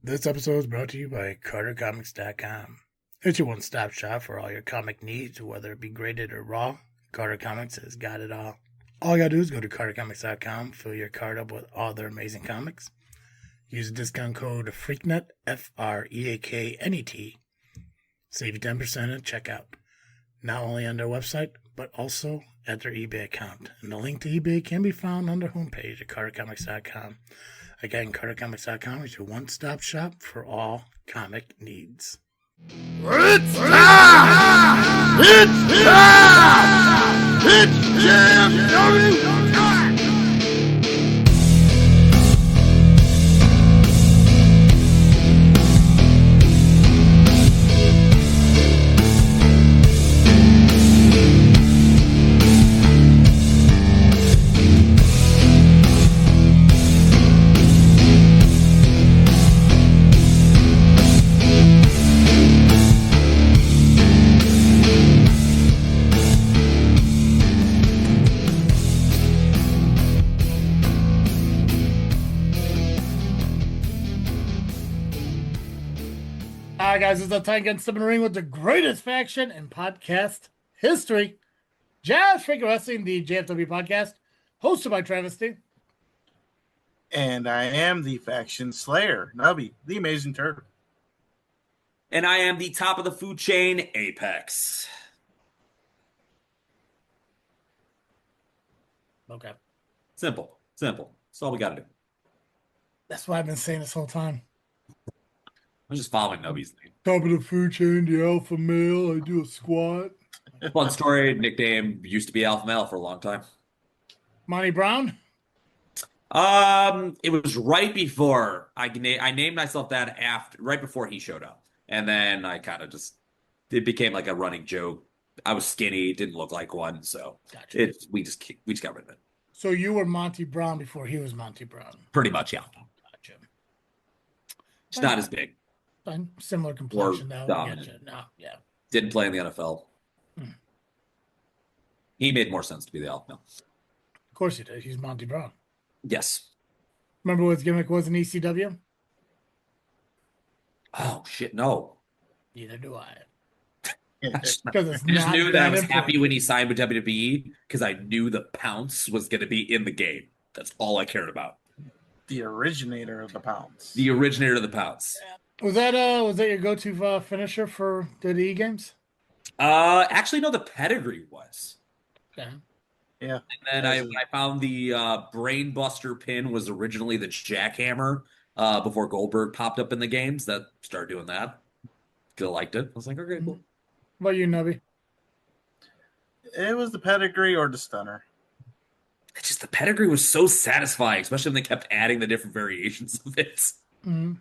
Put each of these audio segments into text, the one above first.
This episode is brought to you by CarterComics.com. It's your one-stop shop for all your comic needs, whether it be graded or raw. Carter Comics has got it all. All you gotta do is go to CarterComics.com, fill your cart up with all their amazing comics. Use the discount code FREAKNET, FREAKNET. Save you 10% at checkout. Not only on their website, but also at their eBay account. And the link to eBay can be found on their homepage at CarterComics.com. Again, CarterComics.com is your one-stop shop for all comic needs. It's time! It's time! It's JFW time! Alright guys, it's the time against Step in the Ring with the greatest faction in podcast history. JFW Wrestling, the JFW Podcast, hosted by Travesty. And I am the faction slayer, Nubby, the amazing turtle. And I am the top of the food chain, Apex. Okay. Simple. That's all we got to do. That's what I've been saying this whole time. I'm just following Nubby's name. Top of the food chain, the alpha male, I do a squat. Fun story, nickname, used to be Alpha Male for a long time. Monty Brown? It was right before I named myself that right before he showed up. And then I kind of it became like a running joke. I was skinny, didn't look like one, so Gotcha. we just got rid of it. So you were Monty Brown before he was Monty Brown. Pretty much, yeah. Gotcha. It's not as big. Fine. Similar complexion though. dominant. Gotcha. No, yeah. Didn't play in the NFL. He made more sense to be the Alpha Male. Of course he did. He's Monty Brown. Yes. Remember what his gimmick was in ECW? Oh shit, no. Neither do I. I Because it's just not knew that I was important. happy when he signed with WWE because I knew the pounce was going to be in the game. That's all I cared about. The originator of the pounds. The originator of the pounts. Was that your go-to finisher for the E games? Actually, no, the pedigree was. Okay. Yeah. And then I found the Brainbuster pin was originally the jackhammer before Goldberg popped up in the games. That started doing that. Still liked it. I was like, okay, cool. What about you, Nubby? It was the pedigree or the stunner. It's just the pedigree was so satisfying, especially when they kept adding the different variations of it. Mm-hmm.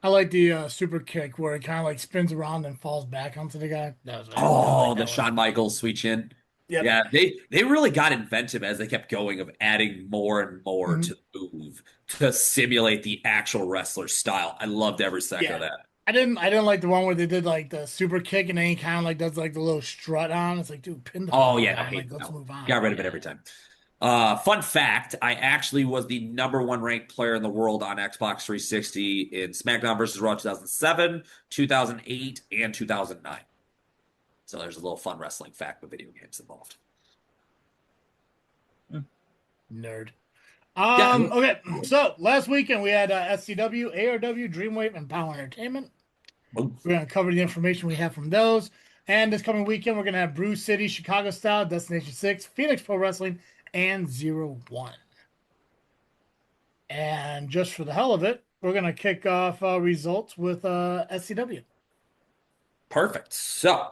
I like the super kick where it kind of like spins around and falls back onto the guy. That was The Shawn Michaels sweet chin. Yep. Yeah, they really got inventive as they kept going of adding more and more to the move to simulate the actual wrestler style. I loved every second of that. I didn't like the one where they did like the super kick and then he kind of like does like the little strut on. It's like, dude, pin the Yeah, okay, let's move on. Got rid of it every time. Fun fact, I actually was the #1 ranked player in the world on Xbox 360 in SmackDown vs. Raw 2007, 2008, and 2009. So there's a little fun wrestling fact with video games involved. Nerd. Okay, so last weekend we had SCW, ARW, DREAMWAVE, and POWW Entertainment. We're going to cover the information we have from those. And this coming weekend, we're going to have Brew City, Chicago Style, Destination 6, Phoenix Pro Wrestling, and Zero1. And just for the hell of it, we're going to kick off results with SCW. Perfect. So,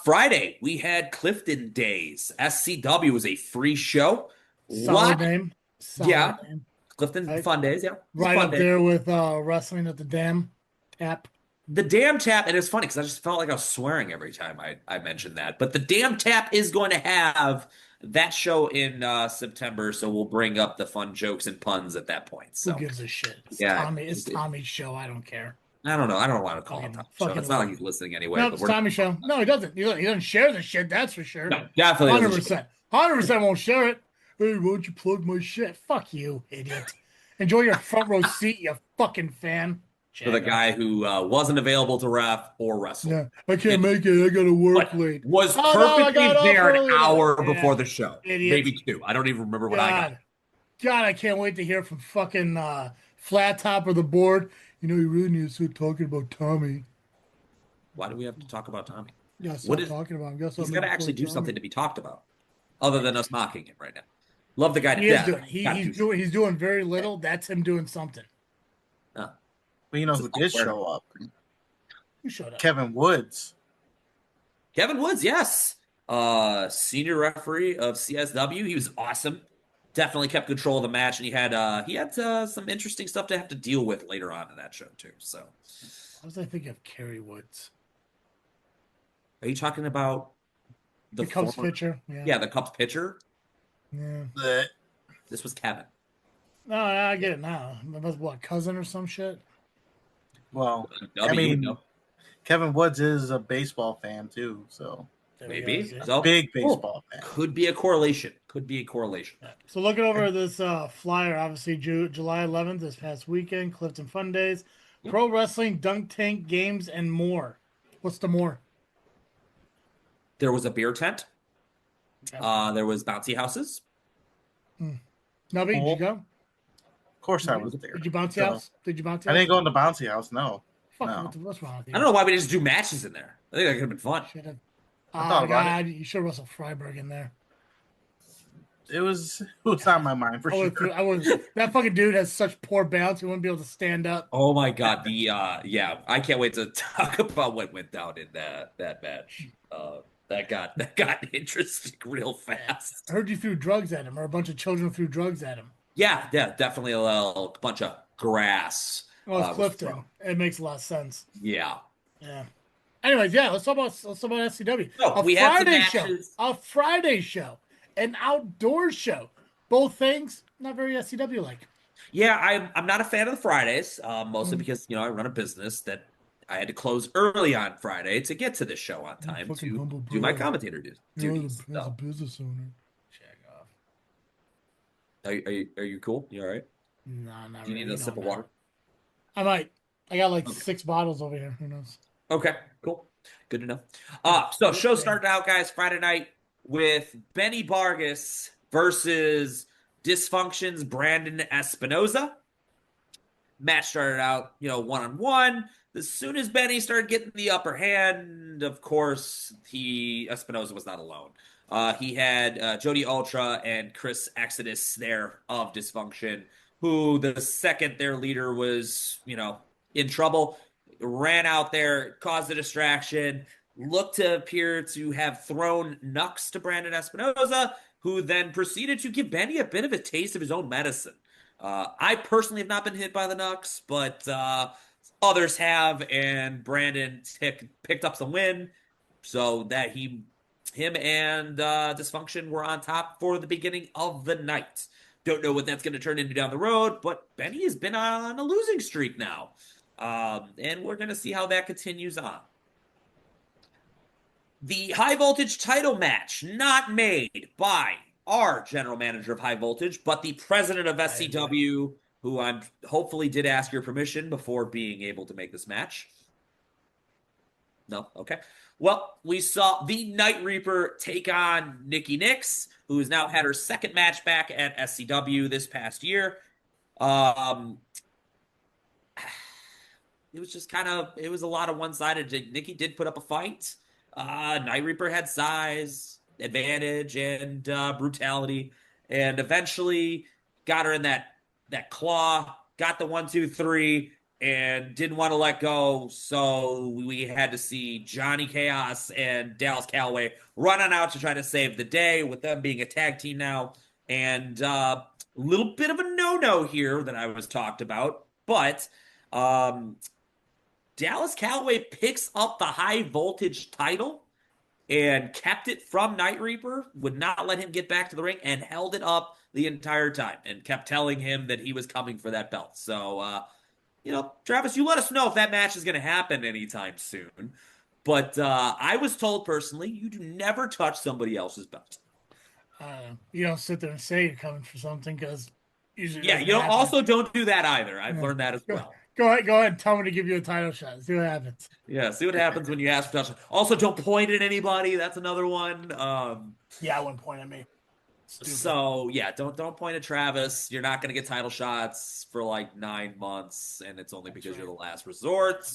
Friday, we had Clifton Days. SCW was a free show. Solid name. Solid name. Clifton Right. Fun Days, yeah. Right up there with wrestling at the Dam Tap. The Damn Tap, and it's funny because I just felt like I was swearing every time I mentioned that. But the Damn Tap is going to have that show in September, so we'll bring up the fun jokes and puns at that point. So who gives a shit? It's Tommy's show. I don't care. I don't know. I don't want to call him Tommy's show. It's not like he's listening anyway. No, but it's Tommy's show. No, he doesn't. He doesn't share the shit. That's for sure. No, definitely 100%. 100% won't share it. Hey, why don't you plug my shit? Fuck you, idiot. Enjoy your front row seat, you fucking fan. for the guy who wasn't available to ref or wrestle. Yeah, I can't make it. I got to work late. Was Oh, no, I perfectly got off there an early. hour Yeah. before the show. Idiots. Maybe 2. I don't even remember what I got. God, I can't wait to hear from fucking Flat Top of the board. You know, you really need to start talking about Tommy. Why do we have to talk about Tommy? Yeah, stop talking about him. He's got to actually do something to be talked about, other than us mocking him right now. Love the guy to death. He's doing very little. That's him doing something. Well, you know who did show up? Who showed up? Kevin Woods. Kevin Woods, yes. Senior referee of CSW. He was awesome. Definitely kept control of the match, and he had some interesting stuff to have to deal with later on in that show too. So, how was I thinking of Kerry Woods? Are you talking about the Cubs pitcher? Yeah, the Cubs pitcher. Yeah. This was Kevin. No, I get it now. That was what, cousin or some shit? Well, I mean, Kevin Woods is a baseball fan too, so maybe so, big baseball fan. Could be a correlation. So looking over this flyer, obviously July 11th, this past weekend, Clifton Fun Days, Pro Wrestling, Dunk Tank, Games, and more. What's the more? There was a beer tent. There was bouncy houses. Nubby, did you go? Of course I was there. Did you bouncy house? I didn't go in the bouncy house, no. Fuck, what's wrong with you? I don't know why we didn't just do matches in there. I think that could have been fun. Oh, God, you should wrestle Freiberg in there. It was on my mind for sure. That fucking dude has such poor balance; he wouldn't be able to stand up. Oh my God! I can't wait to talk about what went down in that match. That got interesting real fast. I heard you threw drugs at him, or a bunch of children threw drugs at him. Yeah, definitely a bunch of grass. Oh, it's Clifton. It makes a lot of sense. Yeah. Anyways, let's talk about SCW. A Friday show. An outdoor show. Both things not very SCW like. Yeah, I'm not a fan of the Fridays, mostly because I run a business that I had to close early on Friday to get to this show on time to do my commentator duties. As a business owner. Check off. Are you cool? You all right? No, not Do you need a sip of water? I might. I got 6 bottles over here. Who knows? Okay, cool. Good to know. So show started out, guys, Friday night with Benny Vargas versus Dysfunction's Brandon Espinoza. Match started out, 1-on-1. As soon as Benny started getting the upper hand, of course, Espinoza was not alone. He had Jody Ultra and Chris Exodus there of Dysfunction, who the second their leader was, in trouble, ran out there, caused a distraction, looked to appear to have thrown Nux to Brandon Espinoza, who then proceeded to give Benny a bit of a taste of his own medicine. I personally have not been hit by the Nux, but others have, and Brandon picked up some win, so that him and Dysfunction were on top for the beginning of the night. Don't know what that's going to turn into down the road, but Benny has been on a losing streak now, and we're going to see how that continues on. The High Voltage title match, not made by our general manager of High Voltage, but the president of SCW, who I hopefully did ask your permission before being able to make this match. No? Okay. Well, we saw the Night Reaper take on Nikki Nix, who has now had her second match back at SCW this past year. It was just it was a lot of one-sided. Nikki did put up a fight. Night Reaper had size, advantage, and brutality, and eventually got her in that claw, got the 1, 2, 3, and didn't want to let go. So we had to see Johnny Chaos and Dallas Calloway run on out to try to save the day, with them being a tag team now. And a little bit of a no-no here that I was talked about, but Dallas Calloway picks up the High Voltage title and kept it from Night Reaper, would not let him get back to the ring, and held it up the entire time and kept telling him that he was coming for that belt. So, Travis, you let us know if that match is going to happen anytime soon. But I was told personally, you do never touch somebody else's belt. You don't sit there and say you're coming for something, because usually you also don't do that either. I've learned that as well. Go ahead. Tell me to give you a title shot. See what happens. Yeah, see what happens when you ask for title shot. Also, don't point at anybody. That's another one. Yeah, I wouldn't point at me. Stupid. So yeah, don't point at Travis. You're not gonna get title shots for like 9 months, and it's only because you're the last resort.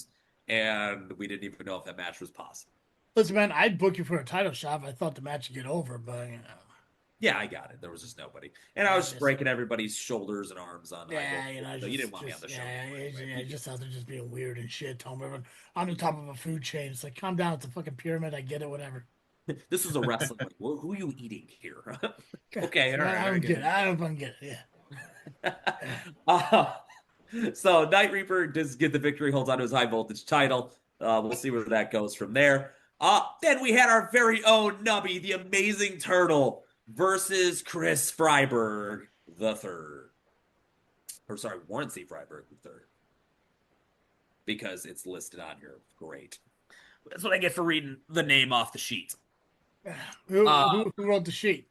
And we didn't even know if that match was possible. Listen, man, I'd book you for a title shot if I thought the match would get over, but you know. Yeah, I got it. There was just nobody, and I was just breaking everybody's shoulders and arms on. Yeah, you know, so you didn't want me on the show. Yeah, just out there just being weird and shit. Telling everyone on the top of a food chain. It's like, calm down. It's a fucking pyramid. I get it. Whatever. This is a wrestling. Like, well, who are you eating here? Okay, all right. I don't get it. I don't fucking get it. Yeah. So Night Reaper does get the victory, holds on to his high voltage title. We'll see where that goes from there. Then we had our very own Nubby, the Amazing Turtle, versus Chris Freiberg the third. Or sorry, Warren C. Freiberg the third. Because it's listed on here. Great. That's what I get for reading the name off the sheet. Who wrote the sheet?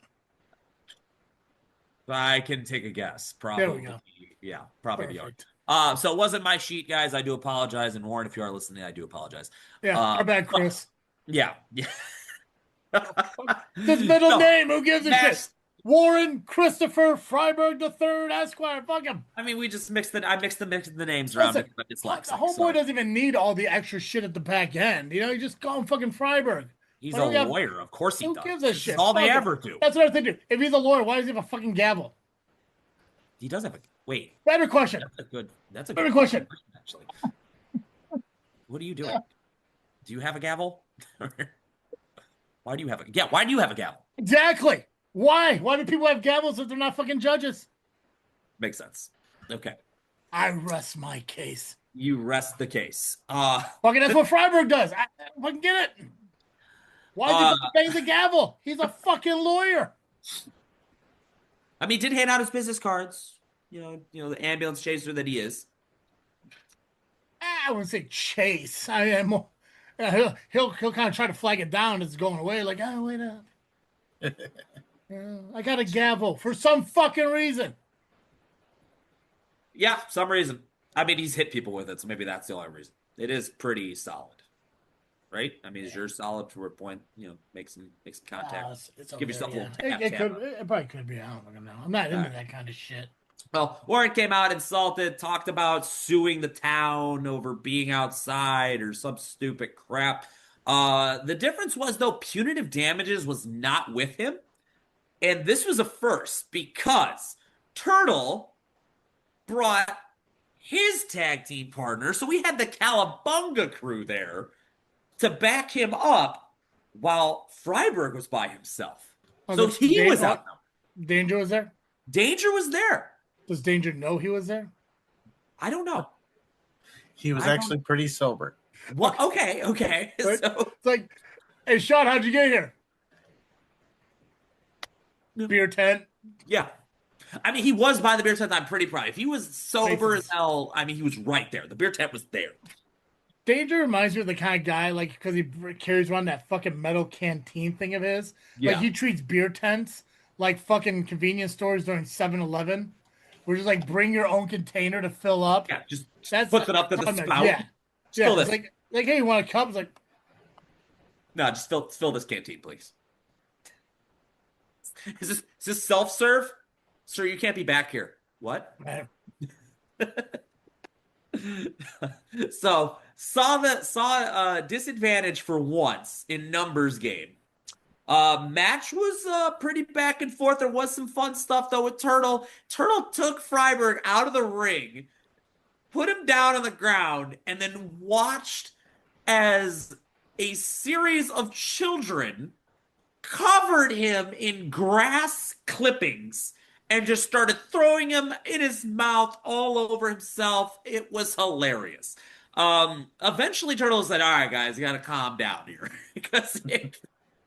I can take a guess. Probably. There we go. Yeah, probably the Perfect. art. So it wasn't my sheet, guys. I do apologize. And Warren, if you are listening, I do apologize. Yeah, our bad, Chris. Yeah. His middle name, who gives a Next. shit? Warren Christopher Freiberg III, Esquire. Fuck him. I mean, we just mixed the names around. Listen, But it's like the homeboy doesn't even need all the extra shit at the back end. You know, you just call him fucking Freiberg. He's Why a do we have- lawyer. Of course he Who does. gives a This shit? is all they Fuck him. ever do. That's what I'm thinking. If he's a lawyer, why does he have a fucking gavel? He does have a wait. Better question. That's a Better good question. actually. What are you doing? Do you have a gavel? Why do you have a gavel? Exactly. Why? Why do people have gavels if they're not fucking judges? Makes sense. Okay. I rest my case. You rest the case. Fucking that's what Freiberg does. I fucking get it. Why did he bang the gavel? He's a fucking lawyer. I mean, he did hand out his business cards. You know, the ambulance chaser that he is. I wouldn't say chase. I am more. He'll kind of try to flag it down as it's going away. Like, oh, wait up. I got a gavel for some fucking reason. Yeah, some reason. I mean, he's hit people with it, so maybe that's the only reason. It is pretty solid, right? I mean, is yours solid to a point? You know, make some contact. It's Give yourself a little tap. It probably could be. I don't fucking know. I'm not into that kind of shit. Well, Warren came out insulted, talked about suing the town over being outside or some stupid crap. The difference was, though, punitive damages was not with him. And this was a first because Turtle brought his tag team partner. So we had the Calabunga crew there to back him up while Freiberg was by himself. So he was out. Danger was there? Danger was there. Does Danger know he was there? I don't know. He was actually pretty sober. Well, okay. Right? So It's like, hey, Sean, how'd you get here? Beer tent. yeah. I mean, he was by the beer tent. I'm pretty proud. If he was sober as hell, I mean, he was right there. The beer tent was there. Danger reminds me of the kind of guy, like, because he carries around that fucking metal canteen thing of his. Yeah. Like, he treats beer tents like fucking convenience stores during 7-Eleven. We're just like, bring your own container to fill up. Yeah, just That's puts it up to the spout. Yeah. Fill It's this. like, hey, you want a cup? It's like, No, just fill this canteen, please. Is this self-serve? Sir, you can't be back here. What? man, So saw disadvantage for once in numbers game. Match was pretty back and forth. There was some fun stuff though with Turtle. Turtle took Freiberg out of the ring, put him down on the ground, and then watched as a series of children covered him in grass clippings and just started throwing him in his mouth all over himself. It was hilarious. Eventually Turtle said, all right, guys, you got to calm down here because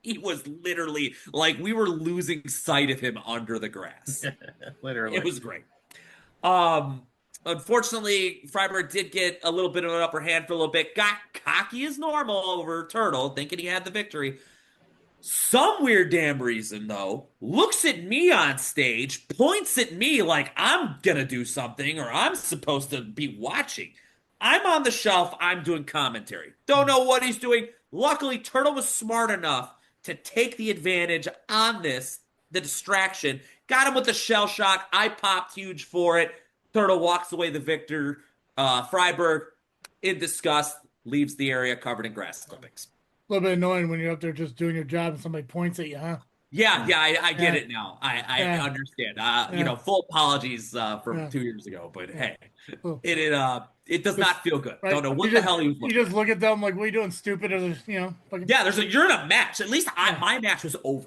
he was literally like we were losing sight of him under the grass. Literally. It was great. Unfortunately, Freiberg did get a little bit of an upper hand for a little bit, got cocky as normal over Turtle, thinking he had the victory. Some weird damn reason, though, looks at me on stage, points at me like I'm gonna do something or I'm supposed to be watching. I'm on the shelf. I'm doing commentary. Don't know what he's doing. Luckily, Turtle was smart enough to take the advantage on this, the distraction. Got him with the shell shock. I popped huge for it. Turtle walks away the victor. Freiberg, in disgust, leaves the area covered in grass clippings. A little bit annoying when you're up there just doing your job and somebody points at you, huh? Yeah, I get it now. I understand. Full apologies from 2 years ago, but hey, it does not feel good. Right. Don't know what the hell he was looking You just look at them like, what are you doing, stupid? Or, fucking... Yeah, you're in a match. At least my match was over.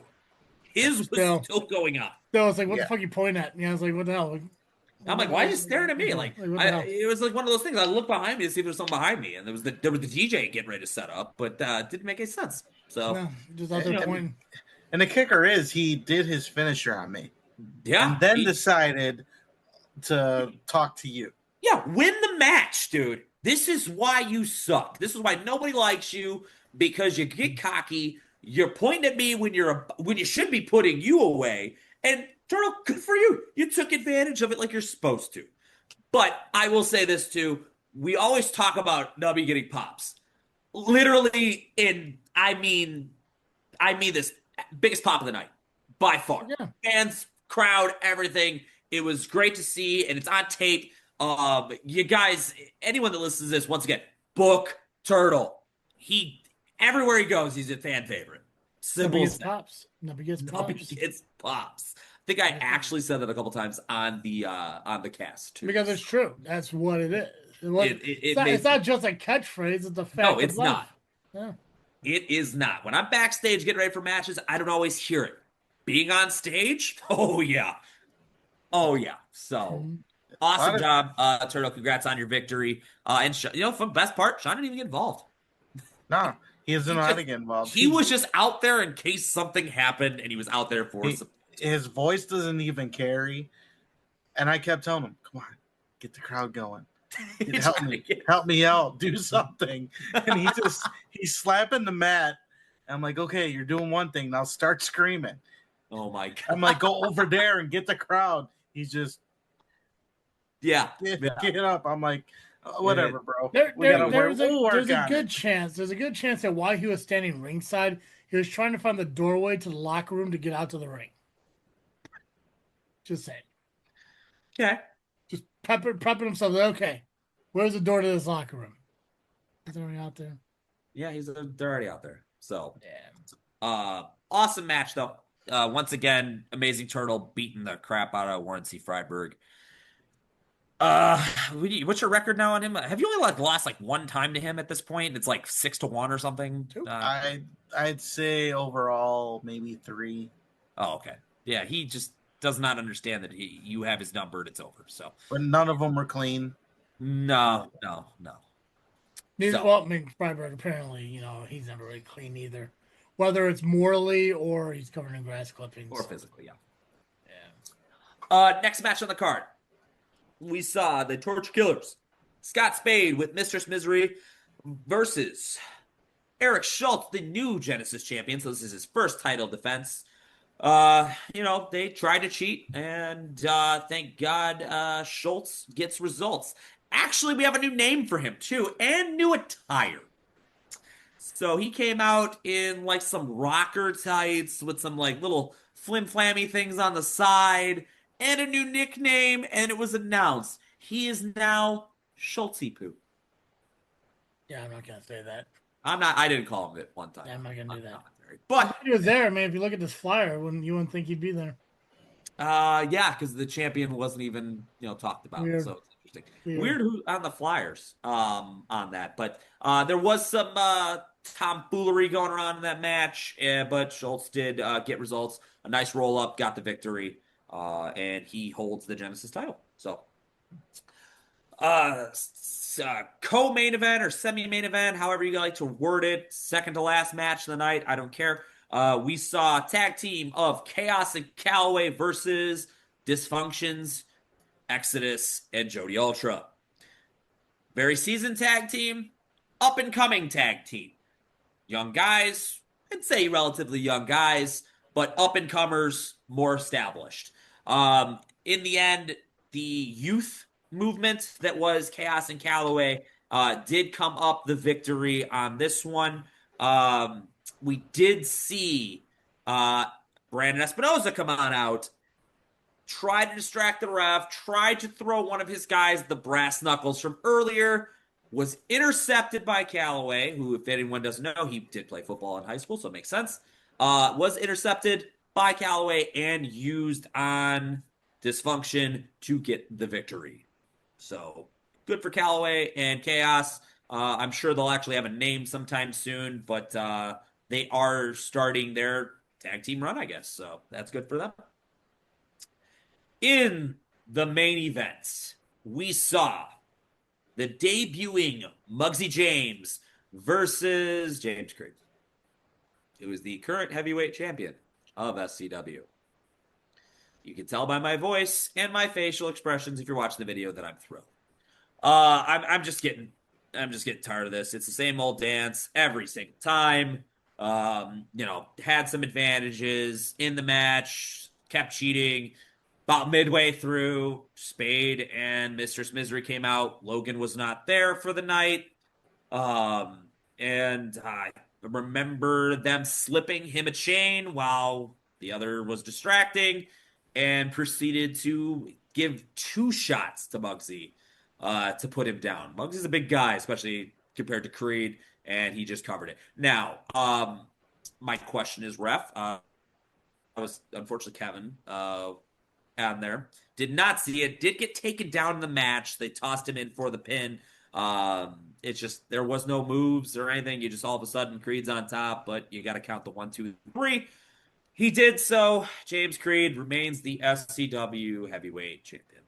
His was still going on. So it's like, what the fuck are you pointing at? I was like, what the hell? I'm like, why are you staring at me? Like, it was like one of those things. I looked behind me to see if there was something behind me, and there was the DJ getting ready to set up, but didn't make any sense. So no, just out there pointing. And the kicker is he did his finisher on me. Yeah. And then decided to talk to you. Yeah, win the match, dude. This is why you suck. This is why nobody likes you, because you get cocky. You're pointing at me when you should be putting you away. And Turtle, good for you. You took advantage of it like you're supposed to. But I will say this too. We always talk about Nubby getting pops. Literally, I mean this, biggest pop of the night by far. Yeah. Fans, crowd, everything. It was great to see, and it's on tape. You guys, anyone that listens to this, once again, book Turtle. Everywhere he goes, he's a fan favorite. Nubby gets pops. Nubby gets pops. I think I actually said that a couple times on the cast too. Because it's true. That's what it is. It's not just a catchphrase. It's a fact. No, it's not. Yeah. It is not. When I'm backstage getting ready for matches, I don't always hear it. Being on stage, oh yeah. So awesome job, Turtle. Congrats on your victory. And for the best part, Sean didn't even get involved. No, he doesn't know how to get involved. He was just out there in case something happened, and he was out there for his voice doesn't even carry. And I kept telling him, come on, get the crowd going. Help me out, do something. And he's slapping the mat. I'm like, okay, you're doing one thing, now start screaming. Oh my god. I'm like, go over there and get the crowd. He's just get up. I'm like, whatever, bro. There's a good chance that while he was standing ringside, he was trying to find the doorway to the locker room to get out to the ring. Just saying. Okay. Just prepping himself. Okay, where's the door to this locker room? Is it already out there? Yeah, they're already out there. So, awesome match though. Once again, amazing Turtle beating the crap out of Warren C. Freiberg. What's your record now on him? Have you only lost one time to him at this point? It's 6-1 or something. I'd say overall maybe 3. Oh, okay. Yeah, he just does not understand that you have his number and it's over. So, but none of them were clean. No. Well, Freiberg apparently, he's never really clean either. Whether it's morally or he's covered in grass clippings. Or physically, yeah. Next match on the card. We saw the Torch Killers. Scott Spade with Mistress Misery versus Eric Schultz, the new Genesis champion. So this is his first title defense. They tried to cheat, and thank God Schultz gets results. Actually, we have a new name for him, too, and new attire. So he came out in some rocker tights with some little flim-flammy things on the side and a new nickname, and it was announced. He is now Schultzy Poo. Yeah, I'm not going to say that. I didn't call him it one time. Yeah, I'm not going to do that. But he was there, man. If you look at this flyer, you wouldn't think he'd be there. Yeah, because the champion wasn't even, talked about. Weird. So it's interesting. Weird who on the flyers on that. But there was some tomfoolery going around in that match, but Schultz did get results. A nice roll up, got the victory, and he holds the Genesis title. So, co-main event or semi-main event, however you like to word it, second to last match of the night, I don't care. We saw a tag team of Chaos and Calloway versus Dysfunctions, Exodus, and Jody Ultra. Very seasoned tag team, up-and-coming tag team. Young guys, I'd say relatively young guys, but up-and-comers, more established. In the end, the youth movement that was Chaos and Calloway did come up the victory on this one. We did see Brandon Espinoza come on out, try to distract the ref, tried to throw one of his guys, the brass knuckles from earlier, was intercepted by Callaway, who, if anyone doesn't know, he did play football in high school, so it makes sense. Was intercepted by Callaway and used on Dysfunction to get the victory. So good for Callaway and Chaos. I'm sure they'll actually have a name sometime soon, but they are starting their tag team run, I guess. So that's good for them. In the main events, we saw the debuting Muggsy James versus James Creed, who is the current heavyweight champion of SCW. You can tell by my voice and my facial expressions if you're watching the video that I'm thrilled. I'm just getting tired of this. It's the same old dance every single time. Had some advantages in the match, kept cheating. About midway through, Spade and Mistress Misery came out. Logan was not there for the night. And I remember them slipping him a chain while the other was distracting and proceeded to give 2 shots to Muggsy to put him down. Muggsy's a big guy, especially compared to Creed, and he just covered it. Now, my question is, ref, I was unfortunately Kevin on there. Did not see it. Did get taken down in the match. They tossed him in for the pin. It's just there was no moves or anything. You just all of a sudden Creed's on top, but you got to count the 1, 2, 3. He did so. James Creed remains the SCW heavyweight champion.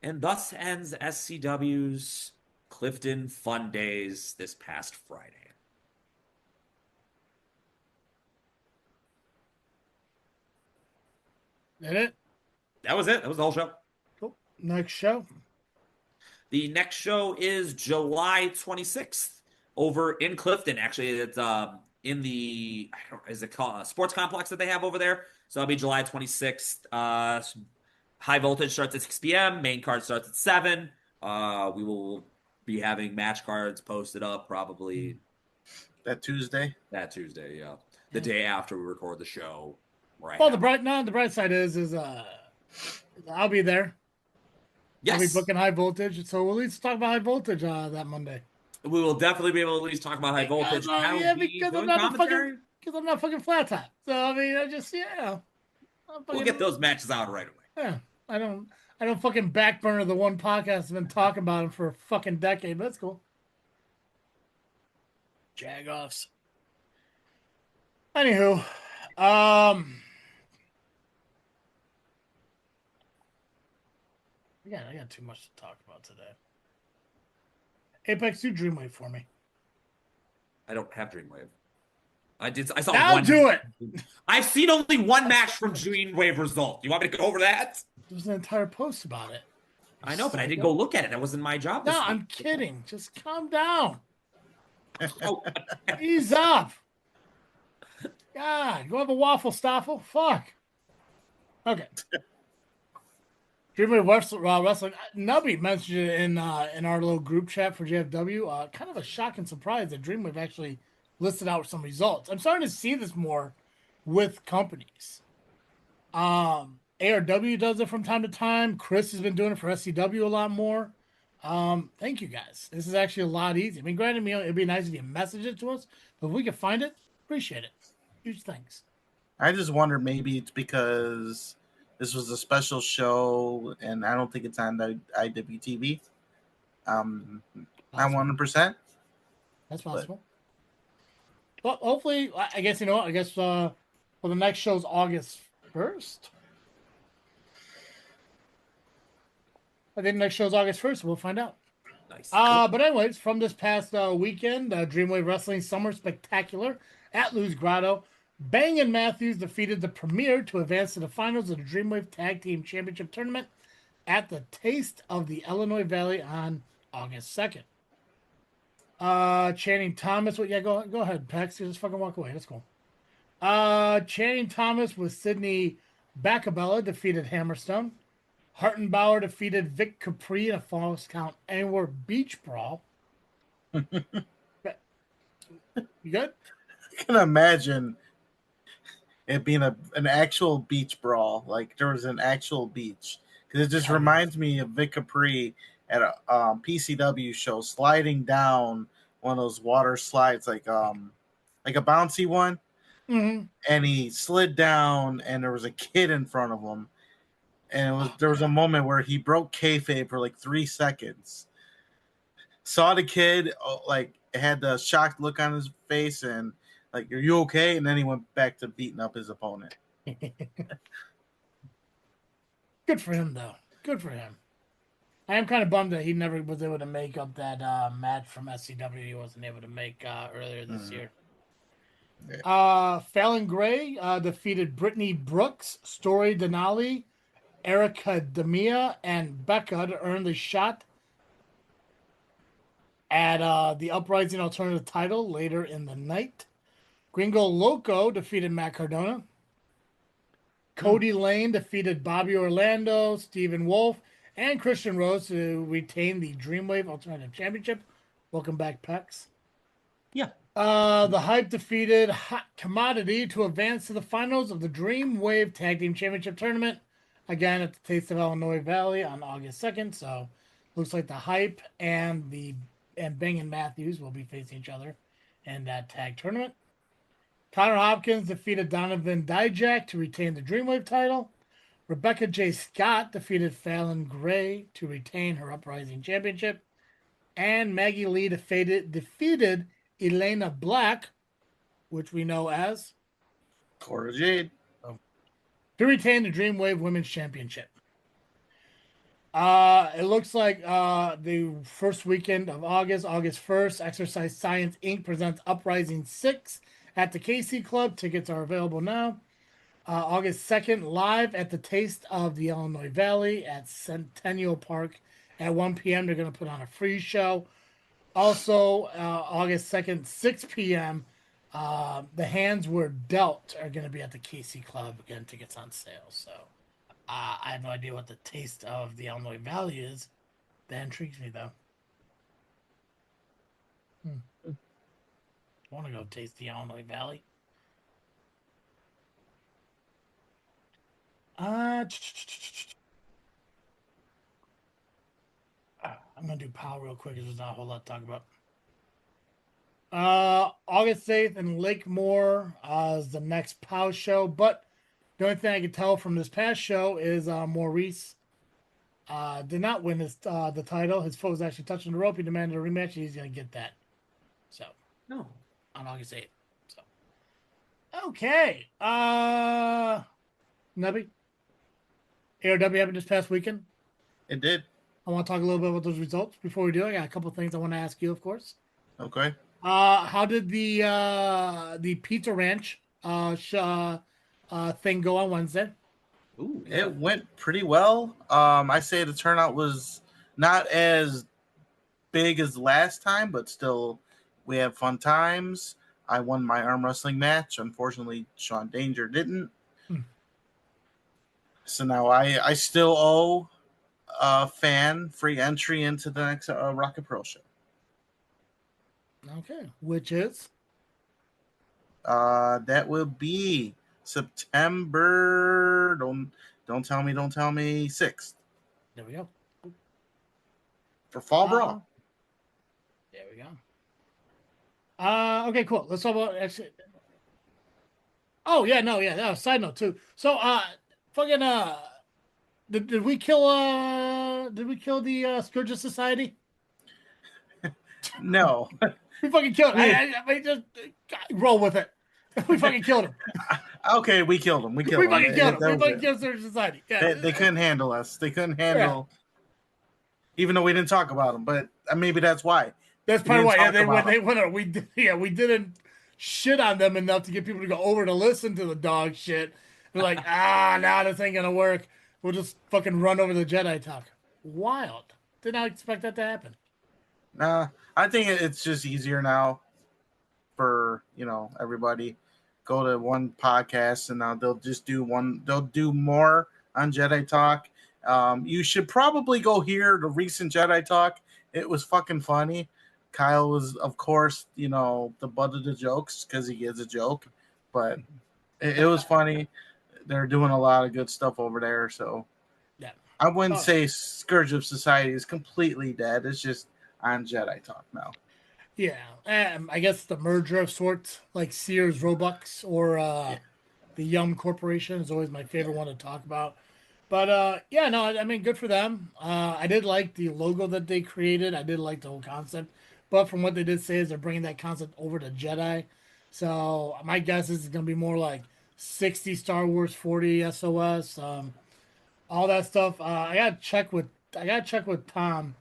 And thus ends SCW's Clifton Fun Days this past Friday. That it? That was it. That was the whole show. Cool. Next show. The next show is July 26th over in Clifton. Actually, it's in the, is it called sports complex that they have over there? So that'll be July 26th. High voltage starts at 6 p.m. Main card starts at 7. We will be having match cards posted up probably that Tuesday. Yeah. The day after we record the show. Right. Well, the bright side is I'll be there. Yes. I'll be booking high voltage, so we'll at least talk about high voltage that Monday. We will definitely be able to at least talk about high voltage. Because I'm not fucking flat top. So I mean, we'll get those matches out right away. Yeah, I don't fucking backburner the one podcast I've been talking about him for a fucking decade, but that's cool. Jag-offs. Anywho, I got too much to talk about today. Apex, do Dreamwave for me. I don't have Dreamwave. I saw now one. Do it. I've seen only one match from Dreamwave result. You want me to go over that? There's an entire post about it. I know, but I didn't go look at it. That wasn't my job. No, I'm kidding. Just calm down. Ease up. God, go have a waffle, Stoffel. Fuck. Okay. Dreamwave Wrestling. Nubby mentioned it in our little group chat for JFW. Kind of a shocking surprise that Dreamwave actually listed out some results. I'm starting to see this more with companies. ARW does it from time to time. Chris has been doing it for SCW a lot more. Thank you guys. This is actually a lot easier. I mean, granted, it'd be nice if you message it to us, but if we can find it, appreciate it. Huge thanks. I just wonder maybe it's because this was a special show and I don't think it's on the IWTV. Not 100%. That's possible. Well, hopefully, I guess, well, the next show's August 1st. I think the next show's August 1st. We'll find out. Nice. But anyways, from this past weekend, Dreamwave Wrestling Summer Spectacular at Lou's Grotto, Bang & Matthews defeated the Premier to advance to the finals of the Dreamwave Tag Team Championship Tournament at the Taste of the Illinois Valley on August 2nd. Channing Thomas, go ahead, Pax. You just fucking walk away. That's cool. Channing Thomas with Sydney Bacabella defeated Hammerstone. Hartenbauer defeated Vic Capri in a false count anywhere beach brawl. You good? I can imagine it being an actual beach brawl. Like there was an actual beach. Because it just reminds me of Vic Capri at a PCW show sliding down one of those water slides, like a bouncy one. Mm-hmm. And he slid down, and there was a kid in front of him. And there was a moment where he broke kayfabe for like 3 seconds. Saw the kid, like, had the shocked look on his face, and like, "Are you okay?" And then he went back to beating up his opponent. Good for him, though. Good for him. I am kind of bummed that he never was able to make up that match from SCW he wasn't able to make earlier this year. Fallon Gray defeated Brittany Brooks, Story Denali, Erica Demia, and Becca to earn the shot at the Uprising Alternative title later in the night. Gringo Loco defeated Matt Cardona. Cody Lane defeated Bobby Orlando, Stephen Wolf, and Christian Rose to retain the Dreamwave Alternative Championship. Welcome back, Pex. Yeah. The Hype defeated Hot Commodity to advance to the finals of the Dreamwave Tag Team Championship Tournament. Again, at the Taste of Illinois Valley on August 2nd. So, looks like the Hype and Bang & Matthews will be facing each other in that tag tournament. Connor Hopkins defeated Donovan Dijak to retain the Dreamwave title. Rebecca J. Scott defeated Fallon Gray to retain her Uprising Championship. And Maggie Lee defeated Elena Black, which we know as Cora Jade, to retain the Dreamwave Women's Championship. It looks like the first weekend of August 1st, Exercise Science Inc. presents Uprising 6 at the KC Club. Tickets are available now. August 2nd, live at the Taste of the Illinois Valley at Centennial Park at 1 p.m. They're going to put on a free show. Also, August 2nd, 6 p.m., The Hands Were Dealt are going to be at the KC Club. Again, tickets on sale. So I have no idea what the Taste of the Illinois Valley is. That intrigues me, though. I want to go taste the Illinois Valley. I'm going to do POW real quick because there's not a whole lot to talk about. August 8th in Lake Moore is the next POW show. But the only thing I can tell from this past show is Maurice did not win the title. His foot was actually touching the rope. He demanded a rematch. He's going to get that. So, No. on August 8th. So, okay. Nubby, ARW happened this past weekend. it did. I want to talk a little bit about those results. Before we do, I got a couple of things I want to ask you, of course. Okay. How did the Pizza Ranch thing go on Wednesday? Ooh, It went pretty well. I say the turnout was not as big as last time, but still, we had fun times. I won my arm wrestling match. Unfortunately, Sean Danger didn't. So now I still owe a fan free entry into the next ARWPRO show. Okay, which is? That will be September. Don't tell me. 6th There we go. for Fall Brawl. There we go. Okay, cool. Let's talk about actually. Oh yeah, no, yeah. Side note too. So, fucking did we kill the Scourge Society? No. We fucking killed him. I just roll with it. We fucking killed him. Okay, we killed him. We fucking killed him. That We was fucking it. killed Scourge Society. Yeah. They couldn't handle us. They couldn't handle, even though we didn't talk about them. But maybe that's why. That's We part of why. didn't Yeah, talk about they went. We didn't shit on them enough to get people to go over to listen to the dog shit. They're like, nah, this ain't gonna work. We'll just fucking run over the Jedi talk. Wild. Did not expect that to happen. Nah, I think it's just easier now for everybody. Go to one podcast, and now they'll just do one. They'll do more on Jedi talk, You should probably go hear the recent Jedi talk. It was fucking funny. Kyle was, of course, the butt of the jokes because he gets a joke, but it was funny. They're doing a lot of good stuff over there, so Yeah. I wouldn't say Scourge of Society is completely dead. It's just on Jedi talk now. Yeah, I guess the merger of sorts, like Sears Robux or the Yum Corporation, is always my favorite one to talk about. But yeah, no, I mean, good for them. I did like the logo that they created. I did like the whole concept. But from what they did say is they're bringing that concept over to Jedi. So my guess is it's going to be more like 60 Star Wars, 40 SOS, all that stuff. I gotta check with Tom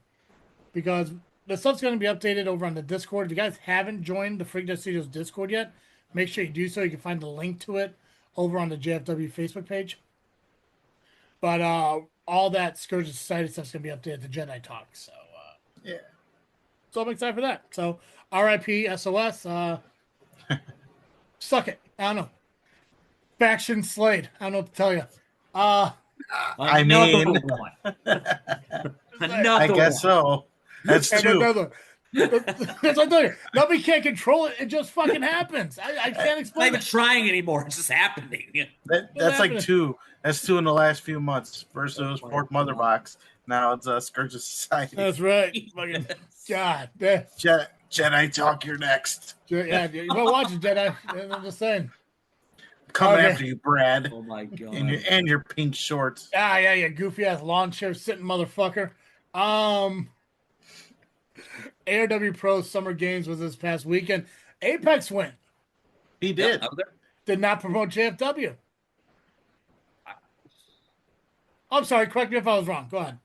because the stuff's going to be updated over on the Discord. If you guys haven't joined the Freak Studios Discord yet, make sure you do so. You can find the link to it over on the JFW Facebook page. But all that Scourge of Society stuff's going to be updated to Jedi Talk. So, Yeah. So I'm excited for that. So, RIP SOS. Suck it. I don't know. Faction Slade. I don't know what to tell you. I mean, I guess so. That's two. That's what I tell you. Nobody can't control it. It just fucking happens. I can't explain I'm not even trying anymore. It's just happening. That's like two. That's two in the last few months. First it was Fort Mother Box. Now it's Scourge of Society. That's right. Fucking God. Jedi Talk, you're next. Yeah, you better watch it, Jedi. I'm just saying. Coming after you, Brad. Oh my god. And your pink shorts. Yeah, goofy ass lawn chair sitting motherfucker. ARWPRO Summer Games was this past weekend. Apex win. He did. Did not promote JFW. I'm sorry. Correct me if I was wrong. Go ahead.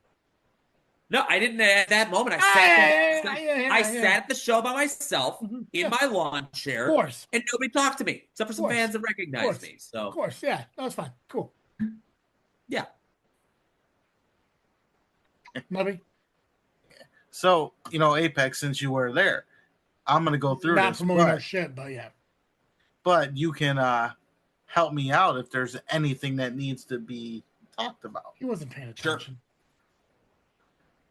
No, I didn't. At that moment, I sat at the show by myself in my lawn chair, Of course. and nobody talked to me except for some fans that recognized me. So, Of course, yeah, that's fine. Cool. Yeah. Nubby? So, Apex, since you were there, I'm going to go through Not this. promoting our shit, but yeah. But you can help me out if there's anything that needs to be talked about. He wasn't paying attention.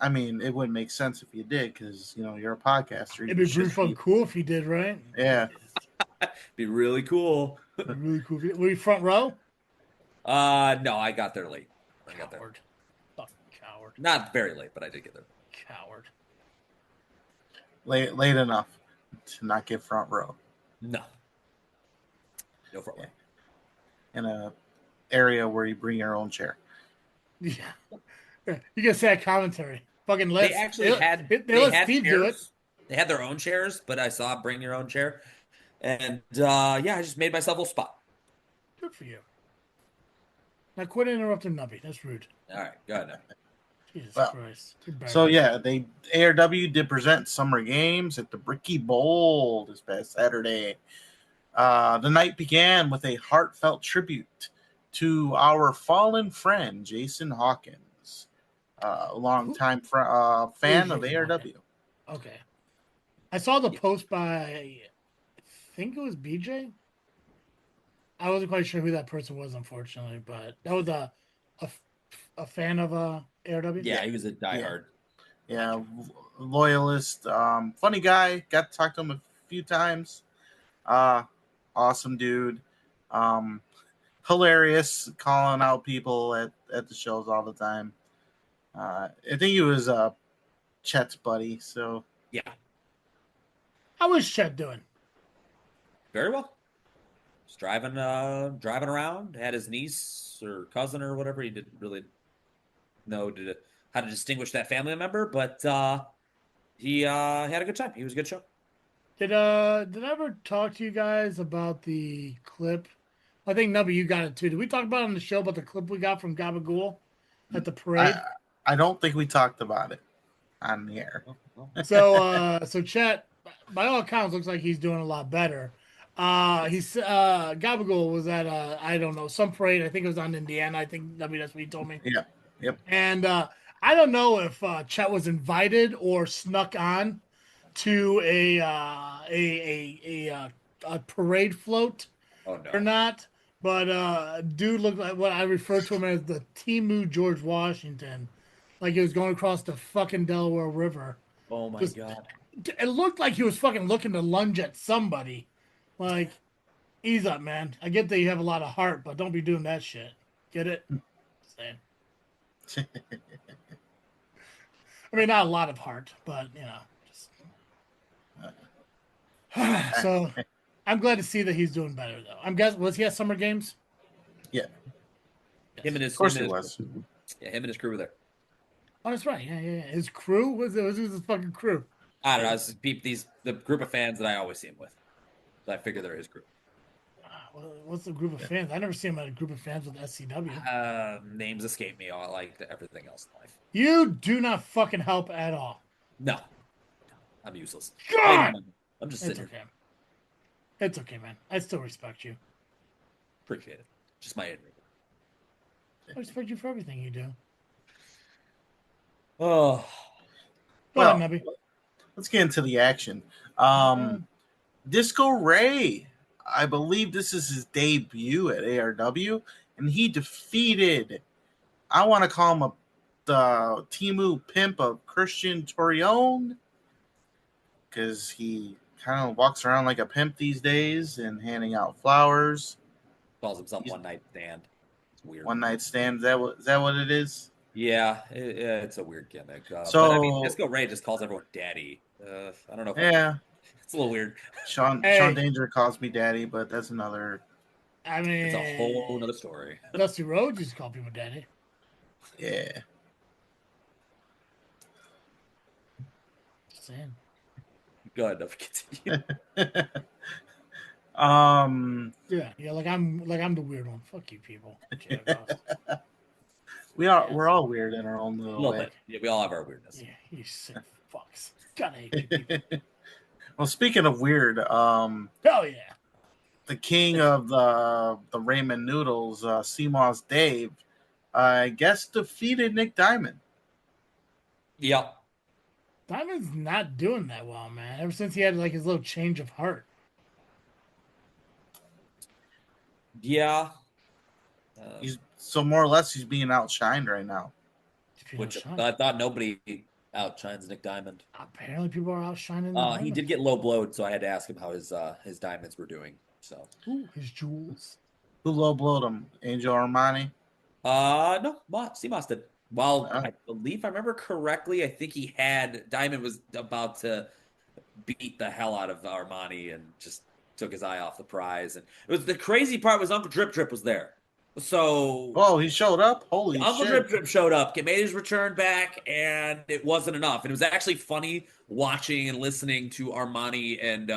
I mean, it wouldn't make sense if you did because, you're a podcaster. It'd be pretty fucking cool if he did, right? Yeah. Be really cool. Really cool. Were you front row? No, I got there late. Coward. Fucking coward. Not very late, but I did get there. Coward. Late enough to not get front row. No front row. In a area where you bring your own chair. Yeah. You can say that commentary. Fucking let They actually had Steve do it. They had their own chairs, but I saw bring your own chair. And I just made myself a little spot. Good for you. Now quit interrupting Nubby. That's rude. All right, go ahead. Jesus Christ. So yeah, ARW did present Summer Games at the Bricky Bowl this past Saturday. The night began with a heartfelt tribute to our fallen friend Jason Hawkins, a longtime fan of ARW. Okay, I saw the post by, I think it was BJ. I wasn't quite sure who that person was, unfortunately, but that was a fan of ARW. Yeah, he was a diehard. Yeah, loyalist, funny guy. Got to talk to him a few times. Awesome dude. Hilarious, calling out people at the shows all the time. I think he was Chet's buddy. So yeah. How was Chet doing? Very well. Just driving around. Had his niece or cousin or whatever. He didn't really know how to distinguish that family member, but he had a good time. He was a good show. Did I ever talk to you guys about the clip? I think Nubby, you got it too. Did we talk about it on the show about the clip we got from Gabagool at the parade? I don't think we talked about it on the air. So Chet, by all accounts, looks like he's doing a lot better. Gabagool was at I don't know, some parade. I think it was on Indiana. I think Nubby, that's what he told me. Yeah. Yep. And I don't know if Chet was invited or snuck on to a parade float or not, But dude looked like what I refer to him as the Timu George Washington. Like he was going across the fucking Delaware River. Oh my Just- god. It looked like he was fucking looking to lunge at somebody. Like, ease up, man. I get that you have a lot of heart, but don't be doing that shit. Get it? Saying. I mean, not a lot of heart, but you know. Just... So, I'm glad to see that he's doing better, though. I'm guessing, was he at Summer Games? Yeah. Him and his, Of course him he and was. his, yeah, him and his crew were there. Oh, that's right. Yeah. His crew was his fucking crew. I don't know. It's the group of fans that I always see him with. So I figure they're his group. What's the group of fans? I never see him at a group of fans with SCW. Names escape me. I like everything else in life. You do not fucking help at all. No, I'm useless. God! I'm just It's sitting here. okay. It's okay, man. I still respect you. Appreciate it. Just my ignorance. I respect you for everything you do. Oh, Go ahead, Nubby. Let's get into the action. Disco Ray, I believe this is his debut at ARW, and he defeated, I want to call him the Timu pimp of Christian Torion, because he kind of walks around like a pimp these days and handing out flowers. calls himself One Night Stand. It's weird. One night stand. Is that what it is? Yeah, it's a weird gimmick. So, but I mean, Disco Ray just calls everyone daddy. I don't know. It's a little weird. Sean Danger calls me daddy, but that's another. I mean, It's a whole other story. Dusty Rhodes used to call people daddy. Yeah. Just saying. Go ahead, continue. Yeah, like I'm the weird one. Fuck you, people. We're all weird in our own little way. Bit. Yeah, we all have our weirdness. Yeah, you sick fucks. Gotta hate you people. Well, speaking of weird, Hell yeah. the king of the ramen noodles, CMOS Dave, I guess defeated Nick Diamond. Yep. Diamond's not doing that well, man. Ever since he had like his little change of heart. Yeah. So more or less, he's being outshined right now. Which I thought nobody outshines Nick Diamond. Apparently, people are outshining. He did get low blowed, so I had to ask him how his diamonds were doing. So his jewels. Who low blowed him? Angel Armani? No, CMOS did. Well, I believe if I remember correctly, I think Diamond was about to beat the hell out of Armani and just took his eye off the prize. And it was the crazy part was Uncle Drip Drip was there. So he showed up. Holy shit! Uncle Drip Drip showed up, made his return back, and it wasn't enough. And it was actually funny watching and listening to Armani and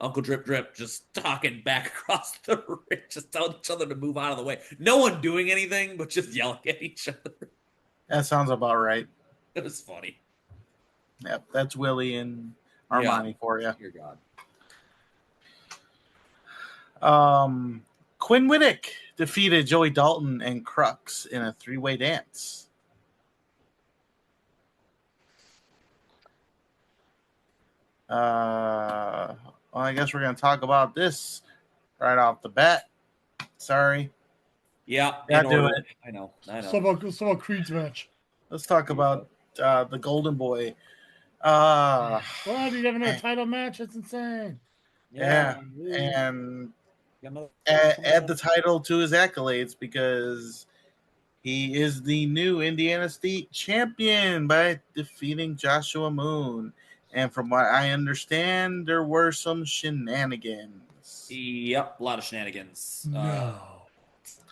Uncle Drip Drip just talking back across the ring, just telling each other to move out of the way. No one doing anything, but just yelling at each other. That sounds about right. It was funny. Yep, that's Willie and Armani for you. Dear God. Quinn Whittick defeated Joey Dalton and Crux in a three-way dance. Well, I guess we're going to talk about this right off the bat. Sorry. Yeah, do it. I know. So about Creed's match. Let's talk about the Golden Boy. What? He's having a title match? That's insane. Yeah. And add the title to his accolades because he is the new Indiana State champion by defeating Joshua Moon. And from what I understand, there were some shenanigans. Yep, a lot of shenanigans. No.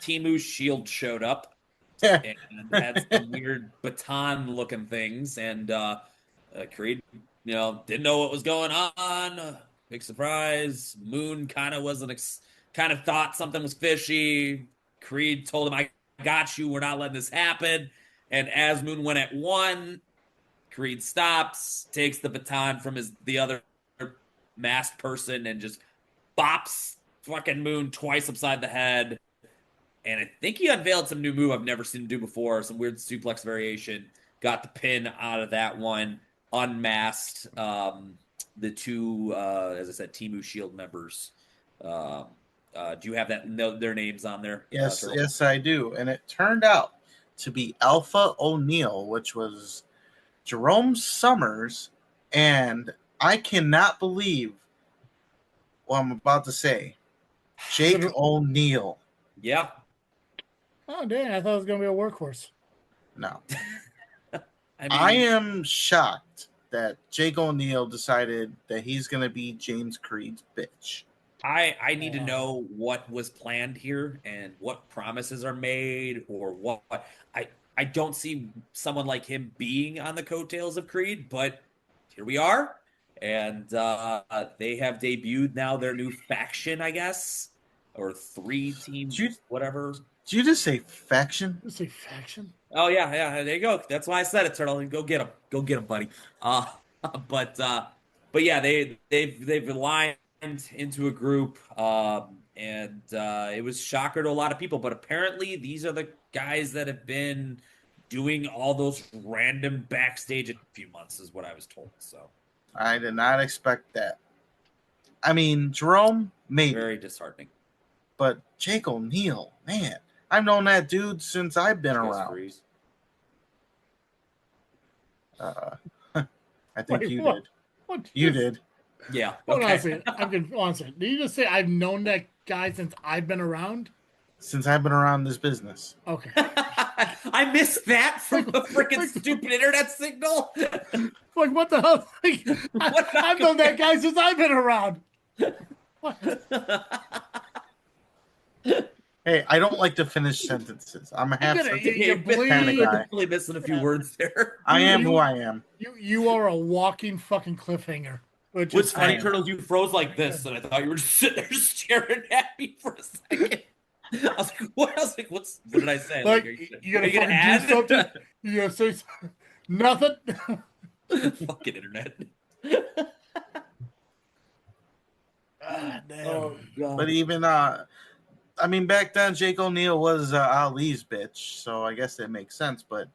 Timu Shield showed up and had some weird baton-looking things, and Creed, didn't know what was going on. Big surprise. Moon kind of thought something was fishy. Creed told him, "I got you. We're not letting this happen." And as Moon went at one, Creed stops, takes the baton from the other masked person, and just bops fucking Moon twice upside the head. And I think he unveiled some new move I've never seen him do before, some weird suplex variation. Got the pin out of that one, unmasked the two, as I said, Timu Shield members. Do you have their names on there? Yes, yes, I do. And it turned out to be Alpha O'Neil, which was Jerome Summers, and I cannot believe what I'm about to say. Jake O'Neil. Yeah. Oh, dang. I thought it was going to be a workhorse. No. I am shocked that Jake O'Neil decided that he's going to be James Creed's bitch. I need to know what was planned here and what promises are made or what. I don't see someone like him being on the coattails of Creed, but here we are. And they have debuted now their new faction, I guess, or 3 teams, whatever. Did you just say faction? Did you say faction? Oh yeah, there you go. That's why I said it, Turtle. Go get him, buddy. But yeah, they've aligned into a group, and it was shocker to a lot of people. But apparently, these are the guys that have been doing all those random backstage a few months, is what I was told. So I did not expect that. I mean, Jerome, maybe very disheartening. But Jake O'Neil, man, I've known that dude since I've been around. I think Wait, you what? did. What? You did. Yeah. Hold on Okay. a second. I'm confused. Did you just say I've known that guy since I've been around? Since I've been around this business. Okay. I missed that from a freaking stupid internet signal. Like, what the hell? Like, I've known that guy since I've been around. What? Hey, I don't like to finish sentences. I'm a half You're sentence kind of guy. Really missing a few words there. I am who I am. You are a walking fucking cliffhanger. What's funny, Turtles, you froze like this, and I thought you were just sitting there staring at me for a second. I was like, what? What did I say? Like, are you gonna fucking do something? You gonna say something? Nothing? Fucking internet. Damn. Oh, God. But even, I mean, back then, Jake O'Neil was Ali's bitch, so I guess that makes sense. But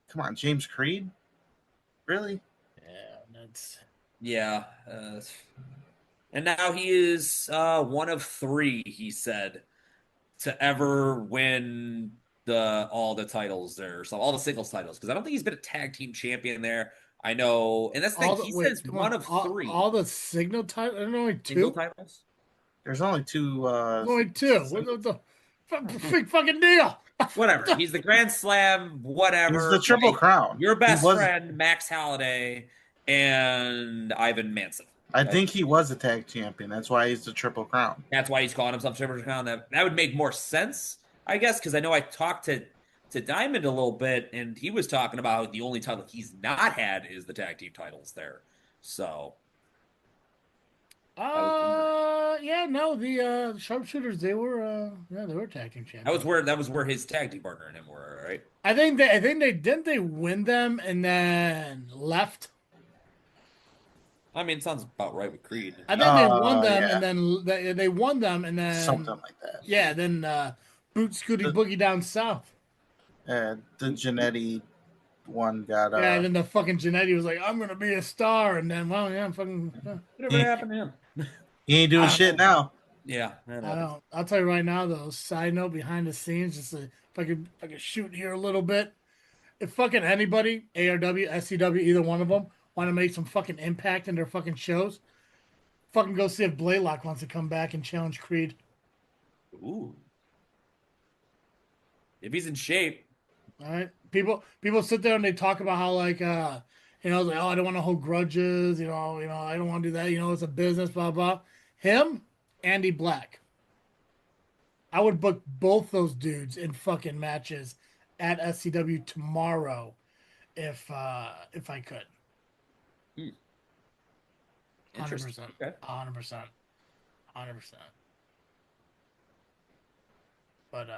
come on, James Creed? Really? Yeah, that's... Yeah. And now he is one of 3, he said, to ever win all the titles there. So all the singles titles. Because I don't think he's been a tag team champion there. I know. And that's the thing. He says one of 3. All the signal titles? I don't know, only 2? Single titles? There's only 2. Only 2. What the big fucking deal? Whatever. He's the Grand Slam, whatever. He's the Triple Crown. Your best friend, Max Halliday, and Ivan Manson. I think he was a tag champion. That's why he's the Triple Crown. That's why he's calling himself Triple Crown. That would make more sense, I guess, because I know I talked to Diamond a little bit, and he was talking about the only title he's not had is the tag team titles there. So, yeah, no, the sharpshooters, they were tag team champions. that was where his tag team partner and him were, right? I think they win them and then left. I mean, it sounds about right with Creed. I think they won them and then they won them and then something like that. Yeah, then boot Scooty Boogie down south. The Jannetty one got yeah, and then the fucking Jannetty was like, I'm gonna be a star, and then Whatever happened to him? He ain't doing shit now. Yeah, I don't. I'll tell you right now, though. Side note, behind the scenes, just if I could shoot here a little bit. If fucking anybody, ARW, SCW, either one of them, want to make some fucking impact in their fucking shows, fucking go see if Blaylock wants to come back and challenge Creed. Ooh. If he's in shape. All right. People sit there and they talk about how like I don't want to hold grudges, I don't want to do that, it's a business, blah blah. Him, Andy Black. I would book both those dudes in fucking matches at SCW tomorrow if I could. 100%. Okay. 100%. But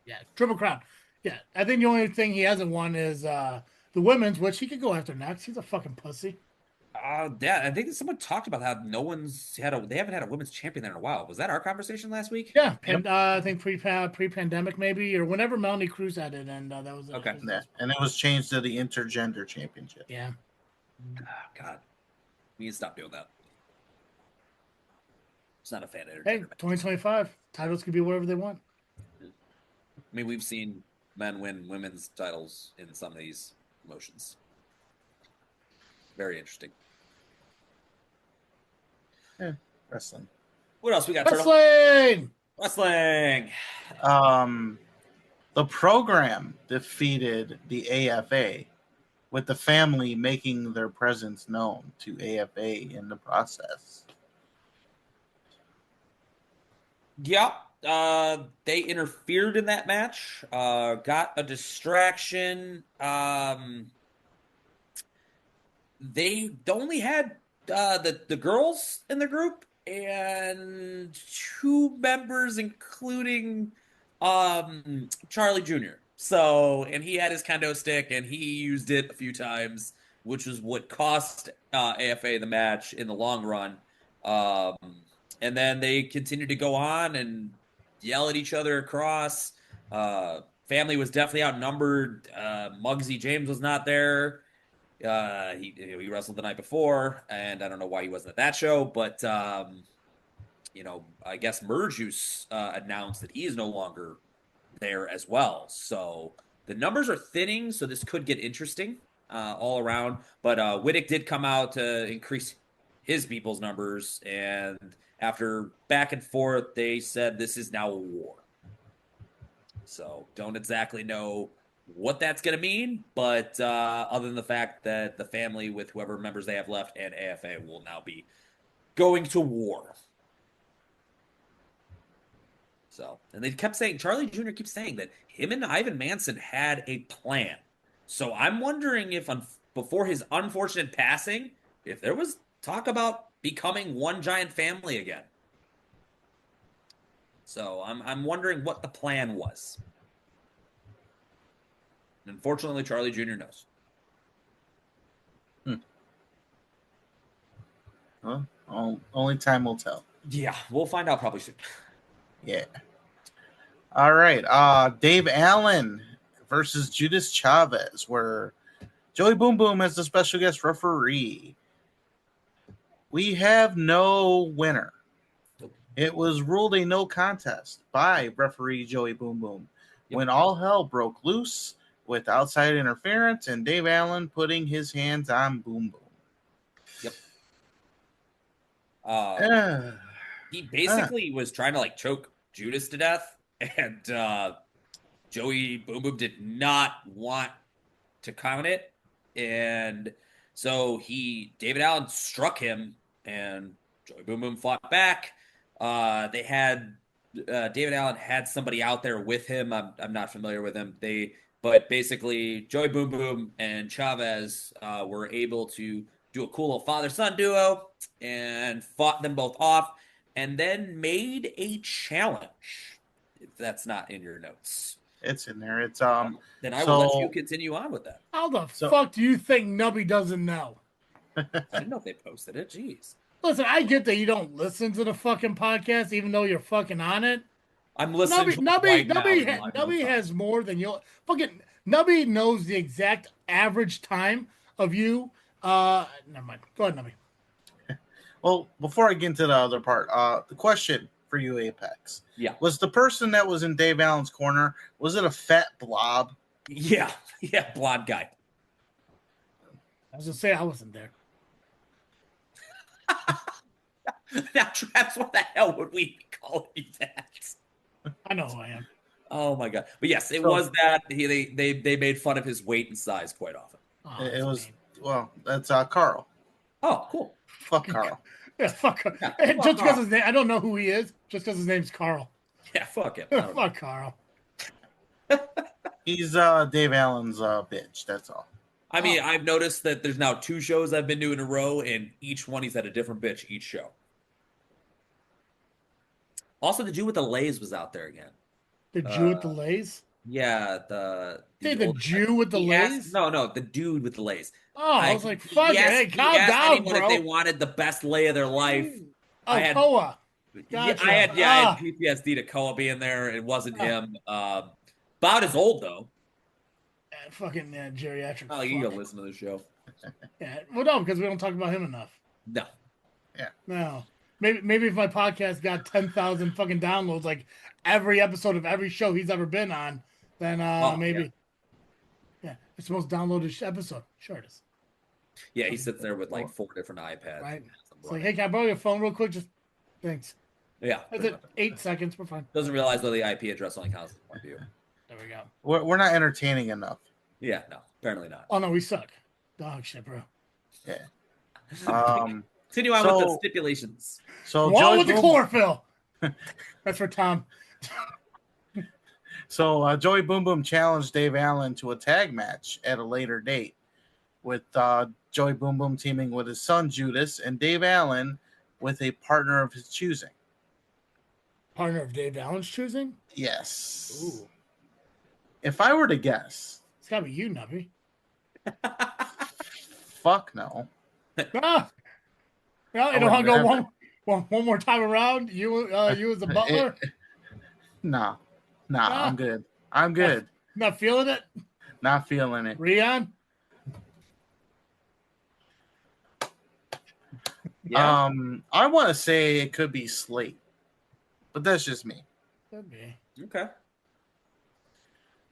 yeah, Triple Crown. Yeah, I think the only thing he hasn't won is the women's, which he could go after next. He's a fucking pussy. Yeah, I think someone talked about how they haven't had a women's champion there in a while. Was that our conversation last week? Yeah, and I think pre-pandemic maybe, or whenever Melanie Cruz had it, and that was okay. And it was changed to the intergender championship. Yeah. Oh, God, we need to stop doing that. It's not a fan Hey, entertainer. 2025 titles could be wherever they want. I mean, we've seen men win women's titles in some of these motions. Very interesting. Yeah, wrestling. What else we got? Turtle? Wrestling! The program defeated the AFA, with the family making their presence known to AFA in the process. Yeah, they interfered in that match. Got a distraction. They only had the girls in the group and 2 members, including Charlie Jr. So, and he had his kendo stick and he used it a few times, which was what cost AFA the match in the long run. And then they continued to go on and yell at each other across. Family was definitely outnumbered. Muggsy James was not there. He wrestled the night before, and I don't know why he wasn't at that show, but I guess Merjuice announced that he is no longer there as well. So the numbers are thinning, so this could get interesting all around. But Wittick did come out to increase his people's numbers, and after back and forth, they said this is now a war. So don't exactly know what that's going to mean, but other than the fact that the family with whoever members they have left and AFA will now be going to war. So, and they kept saying, Charlie Jr. keeps saying that him and Ivan Manson had a plan. So I'm wondering if before his unfortunate passing, if there was talk about becoming one giant family again. So I'm wondering what the plan was. Unfortunately, Charlie Jr. knows. Well, only time will tell. Yeah, we'll find out probably soon. Yeah. All right. Dave Allen versus Judas Chavez, where Joey Boom Boom is the special guest referee. We have no winner. It was ruled a no contest by referee Joey Boom Boom when all hell broke loose with outside interference and Dave Allen putting his hands on Boom Boom. Yep. He basically was trying to choke Judas to death, and Joey Boom Boom did not want to count it, and so David Allen struck him, and Joey Boom Boom fought back. They had David Allen had somebody out there with him. I'm not familiar with him. But basically Joey Boom Boom and Chavez were able to do a cool little father-son duo and fought them both off, and then made a challenge. If that's not in your notes, it's in there. It's then I will let you continue on with that. How the fuck do you think Nubby doesn't know? I didn't know if they posted it. Jeez. Listen, I get that you don't listen to the fucking podcast, even though you're fucking on it. I'm listening. Nubby has more than you'll fucking. Nubby knows the exact average time of you. Never mind. Go ahead, Nubby. Well, before I get into the other part, the question for you, Apex. Yeah. Was the person that was in Dave Allen's corner, was it a fat blob? Yeah, blonde guy. I was gonna say I wasn't there. Now, Travis, what the hell would we call you that? I know who I am. Oh my god! But yes, it was that they made fun of his weight and size quite often. Oh, it was that's Carl. Oh, cool. Fuck Carl. Yeah, fuck Carl. Yeah, just because his name, I don't know who he is. Just because his name's Carl. Yeah, fuck him. Fuck Carl. He's Dave Allen's bitch. That's all. I mean, I've noticed that there's now 2 shows I've been to in a row, and each one he's had a different bitch each show. Also, the Jew with the Lays was out there again. The Jew with the Lays? Yeah, the Jew with the Lays? No, the dude with the Lays. Oh, I was like, fuck it. Hey, calm down, bro. If they wanted the best lay of their life. Oh, Koa. Gotcha. I had PTSD to Koa being there. It wasn't him. About as old, though. Fucking geriatric. Oh, you go listen to the show. Yeah, well, no, because we don't talk about him enough. No. Yeah. No. Maybe if my podcast got 10,000 fucking downloads, like every episode of every show he's ever been on, then maybe. Yeah, it's the most downloaded episode. Sure it is. Yeah, he sits there with like 4 different iPads. Right. It's like, hey, can I borrow your phone real quick? Just thanks. Yeah. That's it. 8 seconds. We're fine. Doesn't realize though the IP address only counts as one view. There we go. We're not entertaining enough. Yeah, no, apparently not. Oh no, we suck. Dog shit, bro. Yeah. Continue on with the stipulations. So Wall with the chlorophyll. That's for Tom. So Joey Boom Boom challenged Dave Allen to a tag match at a later date, with Joey Boom Boom teaming with his son Judas and Dave Allen with a partner of his choosing. Partner of Dave Allen's choosing? Yes. Ooh. If I were to guess, It's gotta be you, Nubby. fuck no. Ah! Well, you don't want to go one more time around? You as the butler? No. I'm good. I'm good. Not feeling it? Not feeling it. Rion? Yeah. I want to say it could be Slate, but that's just me. Could be. Okay.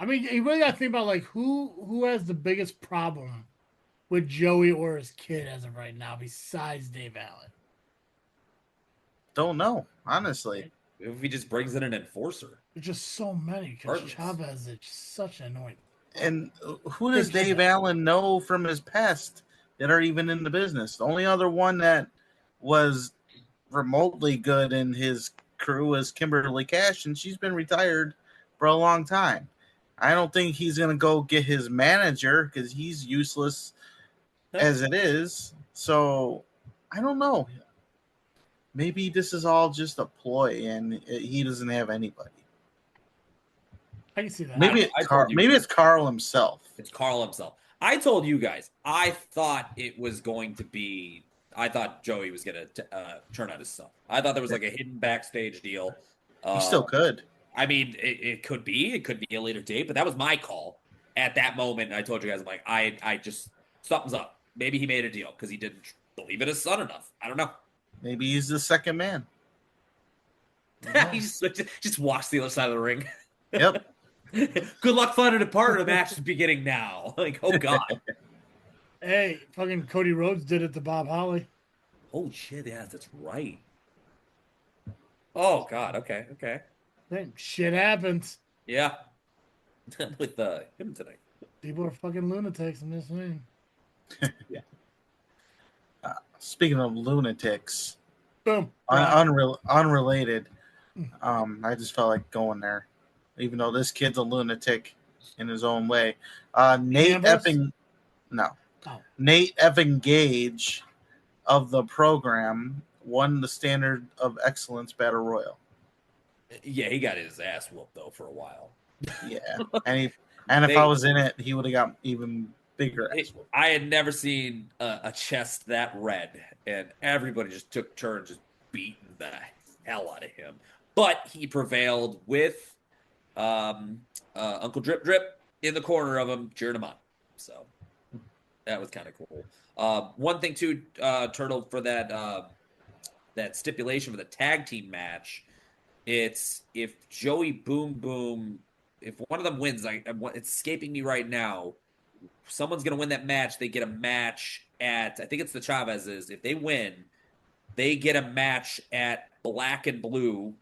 I mean, you really got to think about like who has the biggest problem with Joey or his kid as of right now, besides Dave Allen. Don't know, honestly. If he just brings in an enforcer. There's just so many because Regardless. Chavez is such an annoying. And who does Dave Allen know from his past that are even in the business? The only other one that was remotely good in his crew was Kimberly Cash, and she's been retired for a long time. I don't think he's going to go get his manager because he's useless as it is. So I don't know. Maybe this is all just a ploy and he doesn't have anybody. I can see that. Maybe it's Carl himself. It's Carl himself. I told you guys, I thought it was going to be, I thought Joey was going to turn out his son. I thought there was like a hidden backstage deal. He still could. I mean, it could be a later date, but that was my call at that moment. I told you guys, I'm like, I just, something's up. Maybe he made a deal because he didn't believe in his son enough. I don't know. Maybe he's the second man. He just walks the other side of the ring. Yep. Good luck finding a partner. The match is beginning now. Like, oh God. Hey, fucking Cody Rhodes did it to Bob Holly. Oh shit, yeah, that's right. Oh God, okay. Hey, shit happens. Yeah. With him tonight. People are fucking lunatics. I'm just saying. Yeah. Speaking of lunatics, Boom. unrelated, I just felt like going there, even though this kid's a lunatic in his own way. Nate Effing Gage of the program won the Standard of Excellence Battle Royal. Yeah, he got his ass whooped though for a while. Yeah, and if I was in it, he would have got even bigger ass whooped. I had never seen a chest that red, and everybody just took turns just beating the hell out of him. But he prevailed with Uncle Drip Drip in the corner of him, cheering him on. So that was kind of cool. One thing too, Turtle, for that stipulation for the tag team match, it's if Joey Boom Boom, if one of them wins, it's escaping me right now. Someone's going to win that match. They get a match at, I think it's the Chavez's. If they win, they get a match at Black and Blue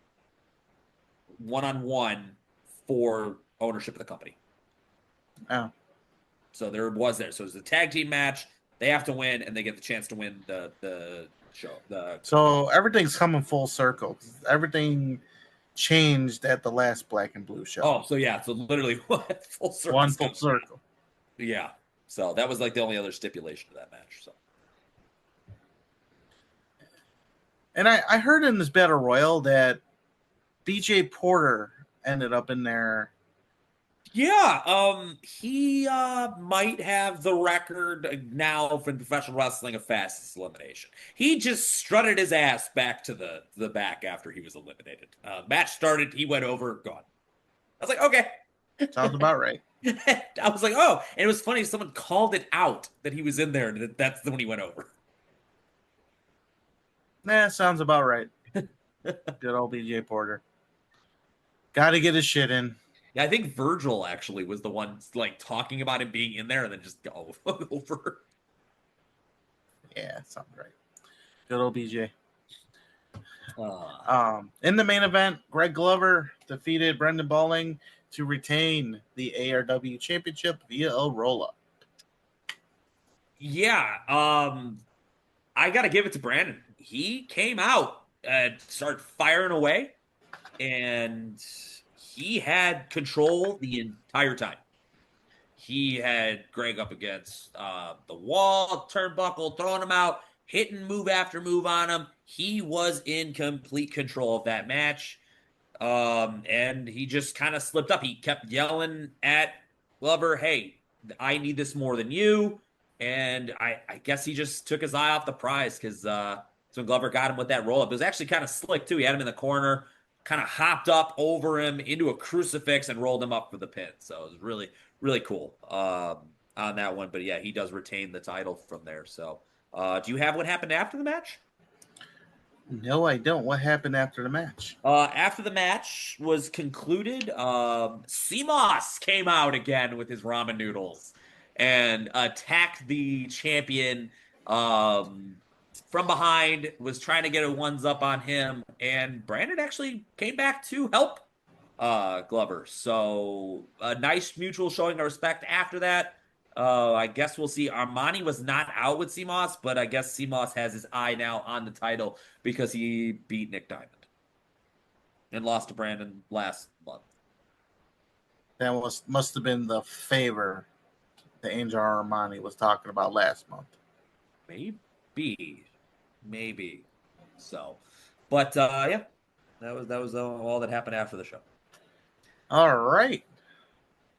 one-on-one for ownership of the company. Oh. So there was there. So it's a tag team match. They have to win, and they get the chance to win the show. So everything's coming full circle. Everything changed at the last Black and Blue show. Oh, so yeah. So literally full circle. One full circle. Yeah. So that was like the only other stipulation to that match. So. And I heard in this Battle Royal that BJ Porter ended up in there. Yeah, he might have the record now for professional wrestling of fastest elimination. He just strutted his ass back to the back after he was eliminated. Match started, he went over, gone. I was like, okay. Sounds about right. I was like, oh, and it was funny. Someone called it out that he was in there, and that's when he went over. Nah, sounds about right. Good old BJ Porter. Got to get his shit in. Yeah, I think Virgil actually was the one like talking about him being in there and then just go over. Yeah, sounds right. Good old BJ. Uh, In the main event, Greg Glover defeated Brendan Bowling to retain the ARW Championship via a roll-up. yeah, I got to give it to Brandon. He came out and started firing away, and he had control the entire time. He had Greg up against the wall, turnbuckle, throwing him out, hitting move after move on him. He was in complete control of that match. And he just kind of slipped up. He kept yelling at Glover, hey, I need this more than you. And I guess he just took his eye off the prize because when Glover got him with that roll up, it was actually kind of slick too. He had him in the corner, kind of hopped up over him into a crucifix and rolled him up for the pin. So it was really, really cool on that one. But yeah, he does retain the title from there. So do you have what happened after the match? No, I don't. What happened after the match? After the match was concluded, CMOS came out again with his ramen noodles and attacked the champion from behind, was trying to get a ones up on him, and Brandon actually came back to help Glover. So a nice mutual showing of respect after that. I guess we'll see. Armani was not out with CMOS, but I guess CMOS has his eye now on the title because he beat Nick Diamond and lost to Brandon last month. That must have been the favor that Angel Armani was talking about last month. Maybe. So, but yeah, that was all that happened after the show. All right.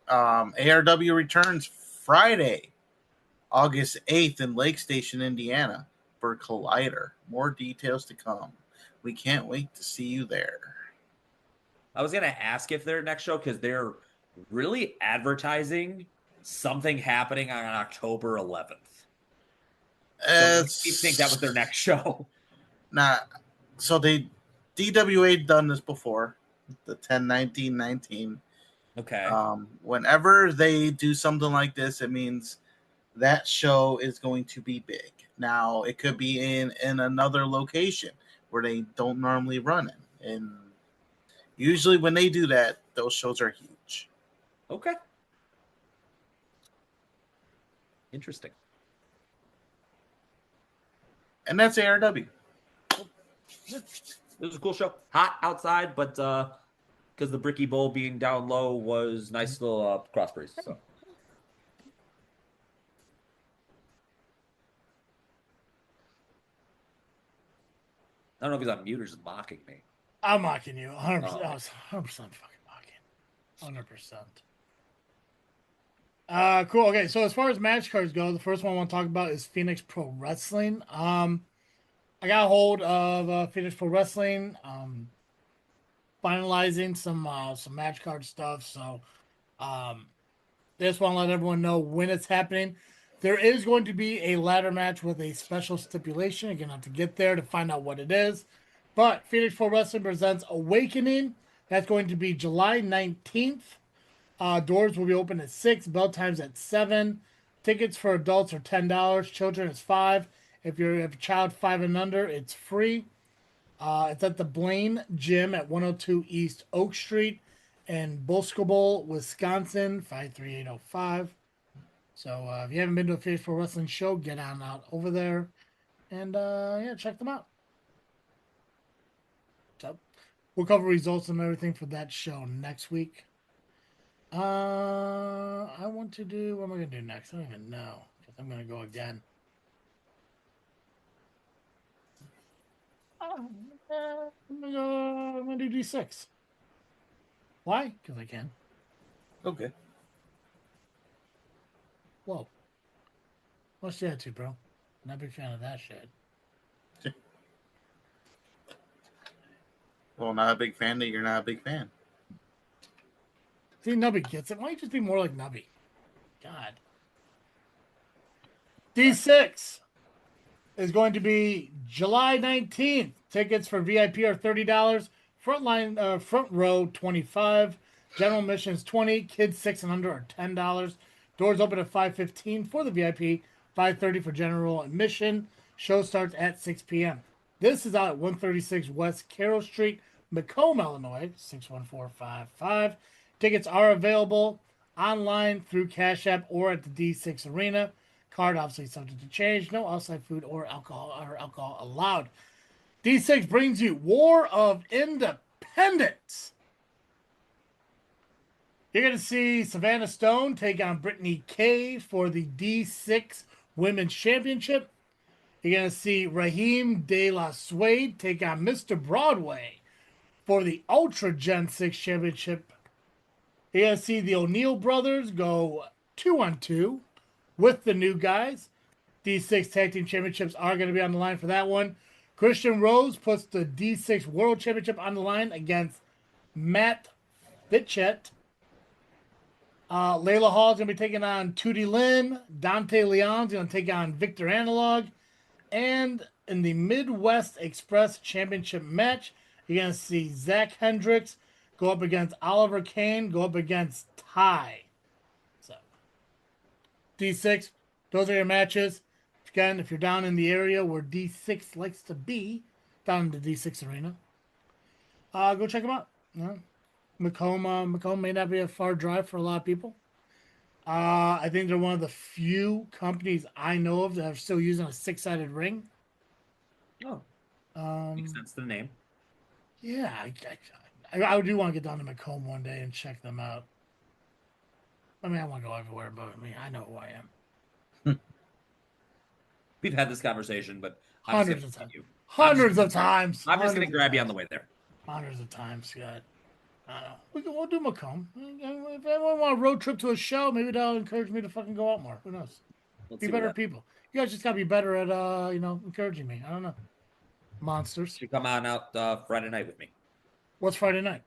ARW returns Friday, August 8th in Lake Station, Indiana for Collider. More details to come. We can't wait to see you there. I was going to ask if their next show, because they're really advertising something happening on October 11th. So you think that was their next show? Nah. So DWA done this before, the 10-19-19. Okay. Whenever they do something like this, it means that show is going to be big. Now, it could be in another location where they don't normally run it. And usually when they do that, those shows are huge. Okay. Interesting. And that's ARW. It was a cool show. Hot outside, but because the Bricky Bowl being down low was nice little cross breeze. So. I don't know if he's on mute or just mocking me. I'm mocking you. 100%. I was 100% fucking mocking. 100%. Cool. Okay, so as far as match cards go, the first one I want to talk about is Phoenix Pro Wrestling. I got a hold of Phoenix Pro Wrestling, finalizing some match card stuff. So, just want to let everyone know when it's happening. There is going to be a ladder match with a special stipulation. You're gonna have to get there to find out what it is. But Phoenix Pro Wrestling presents Awakening. That's going to be July 19th. Doors will be open at 6. Bell times at 7. Tickets for adults are $10. Children is $5. If you have a child 5 and under, it's free. It's at the Blaine Gym at 102 East Oak Street in Boscobel, Wisconsin, 53805. So if you haven't been to a Phoenix Pro Wrestling show, get on out over there and yeah, check them out. So we'll cover results and everything for that show next week. I want to do, what am I going to do next? I don't even know, because I'm going to go again. I'm going to do D6. Why? Because I can. Okay. Whoa. What's the attitude, bro? Not a big fan of that shit. Well, not a big fan that you're not a big fan. See, Nubby gets it. Why don't you just be more like Nubby? God. D6. is going to be July 19th. Tickets for VIP are $30. Front row $25. General admission is $20. Kids 6 and under are $10. Doors open at 5:15 for the VIP. 5:30 for general admission. Show starts at 6 p.m. This is out at 136 West Carroll Street, Macomb, Illinois, 61455. Tickets are available online through Cash App or at the D6 Arena. Card obviously subject to change. No outside food or alcohol allowed. D6 brings you War of Independence. You're going to see Savannah Stone take on Brittany Kay for the D6 Women's Championship. You're going to see Raheem De La Suede take on Mr. Broadway for the Ultra Gen 6 Championship. You're going to see the O'Neal brothers go 2-on-2 with the new guys. D6 Tag Team Championships are going to be on the line for that one. Christian Rose puts the D6 World Championship on the line against Matt Fitchett. Layla Hall is going to be taking on Tootie Lynn. Dante Leon's going to take on Victor Analog. And in the Midwest Express Championship match, you're going to see Zach Hendricks go up against Oliver Kane, go up against Ty. So, D6, those are your matches. Again, if you're down in the area where D6 likes to be, down in the D6 Arena, go check them out. You know, Macomb may not be a far drive for a lot of people. I think they're one of the few companies I know of that are still using a 6-sided ring. Oh, makes sense to the name. Yeah, I do want to get down to Macomb one day and check them out. I mean, I want to go everywhere, but I mean, I know who I am. We've had this conversation, but Hundreds of times. I'm just going to grab you on the way there. Hundreds of times, Scott. I don't know. We'll do Macomb. If anyone want a road trip to a show, maybe that'll encourage me to fucking go out more. Who knows? Be better people. You guys just gotta be better at encouraging me. I don't know. Monsters. You come on out Friday night with me. What's Friday night?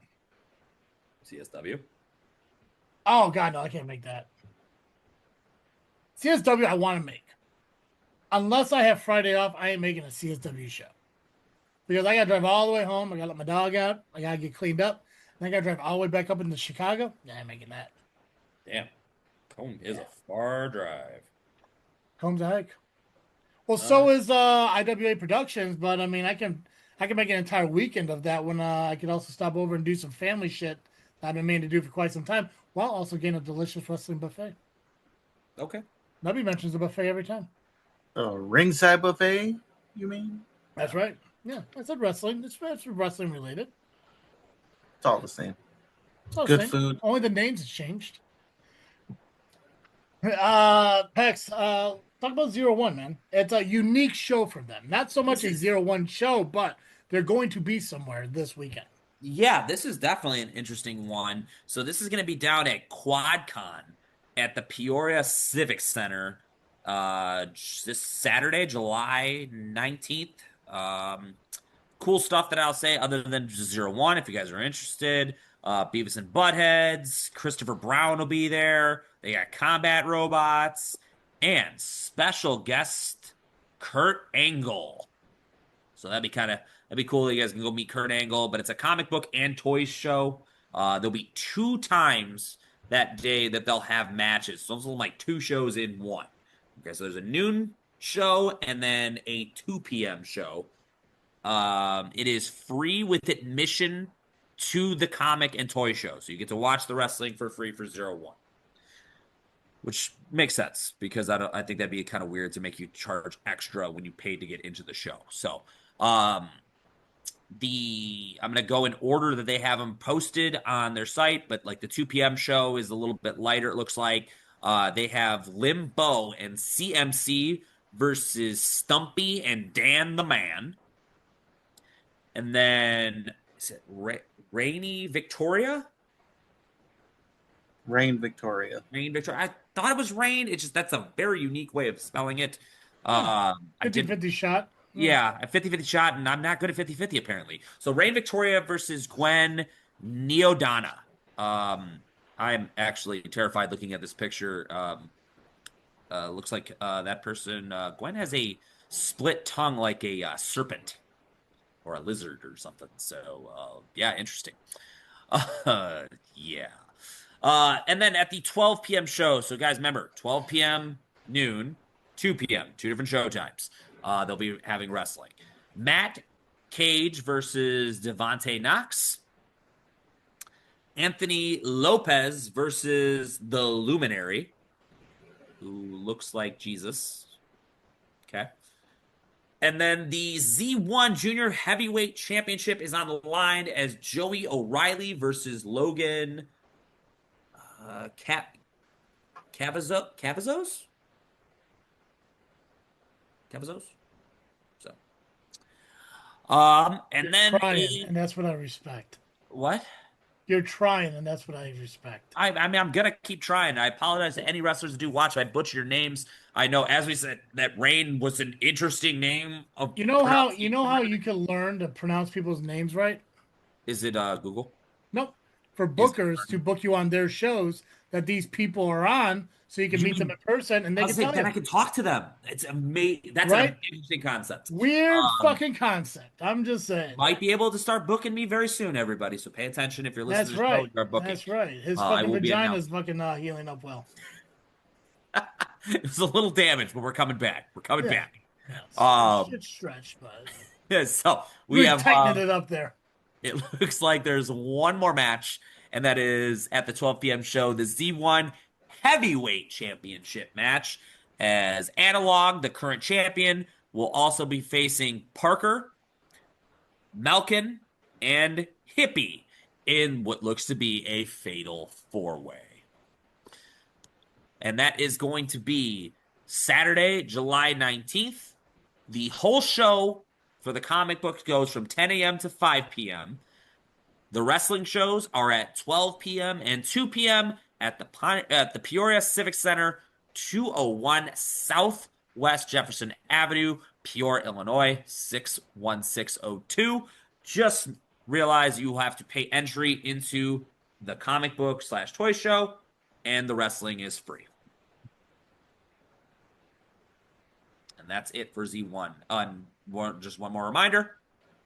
CSW. Oh God, no, I can't make that. CSW I want to make. Unless I have Friday off, I ain't making a CSW show. Because I gotta drive all the way home. I gotta let my dog out. I gotta get cleaned up. Then I gotta drive all the way back up into Chicago. Yeah, I ain't making that. Damn. Combe is a far drive. Comb's a hike. Well, so is IWA Productions, but I mean, I can make an entire weekend of that when I could also stop over and do some family shit that I've been meaning to do for quite some time, while also getting a delicious wrestling buffet. Okay. Nubby mentions the buffet every time. Oh, ringside buffet, you mean? That's right. Yeah, I said wrestling. It's wrestling related. It's all the same. It's all Good the same. food. Only the names have changed. Pex, talk about Zero1, man. It's a unique show for them. Not so much a Zero1 show, but they're going to be somewhere this weekend. Yeah, this is definitely an interesting one. So this is going to be down at QuadCon at the Peoria Civic Center this Saturday, July 19th. Cool stuff that I'll say other than just Zero1, if you guys are interested. Beavis and Buttheads, Christopher Brown will be there. They got combat robots and special guest Kurt Angle. So that'd be cool. You guys can go meet Kurt Angle, but it's a comic book and toys show. There'll be 2 times that day that they'll have matches. So it's like 2 shows in one. Okay, so there's a noon show and then a 2 p.m. show. It is free with admission to the comic and toy show. So you get to watch the wrestling for free for Zero1. Which makes sense because I think that'd be kind of weird to make you charge extra when you paid to get into the show. So I'm gonna go in order that they have them posted on their site, but like the 2 p.m. show is a little bit lighter. It looks like they have Limbo and CMC versus Stumpy and Dan the Man, and then is it Rainy Victoria? Rain Victoria. I thought it was Rain. It's just that's a very unique way of spelling it. 50-50 shot. Yeah, a 50-50 shot, and I'm not good at 50-50 apparently. So Rain Victoria versus Gwen Neodana. I'm actually terrified looking at this picture. Looks like that person, Gwen has a split tongue like a serpent or a lizard or something. So, yeah, interesting. Yeah. And then at the 12 p.m. show, so guys, remember, 12 p.m., noon, 2 p.m., 2 different show times. They'll be having wrestling. Matt Cage versus Devontae Knox. Anthony Lopez versus the Luminary, who looks like Jesus. Okay. And then the Z1 Junior Heavyweight Championship is on the line as Joey O'Reilly versus Logan Cavazos? So. And then and that's what I respect. What? You're trying, and that's what I respect. I mean, I'm gonna keep trying. I apologize to any wrestlers that do watch. I butcher your names. I know, as we said, that Rain was an interesting name. You know how you can learn to pronounce people's names right? Is it Google? Nope. For bookers to book you on their shows that these people are on, so you can meet them in person, and they can tell you. I can talk to them. It's amazing. That's right? an interesting concept. Weird fucking concept. I'm just saying. Might be able to start booking me very soon, everybody. So pay attention if you're listening. That's right. To the show, booking. That's right. His fucking vagina is fucking healing up well. It's a little damaged, but we're coming back. We're coming back. It's stretched, but yeah. So we have tightening it up there. It looks like there's one more match, and that is at the 12 p.m. show, the Z1 Heavyweight Championship match, as Analog, the current champion, will also be facing Parker, Malkin, and Hippie in what looks to be a fatal four-way. And that is going to be Saturday, July 19th. The whole show for the comic book goes from 10 a.m. to 5 p.m. The wrestling shows are at 12 p.m. and 2 p.m. at the Peoria Civic Center, 201 Southwest Jefferson Avenue, Peoria, Illinois, 61602. Just realize you have to pay entry into the comic book / toy show, and the wrestling is free. And that's it for Z1. Just one more reminder,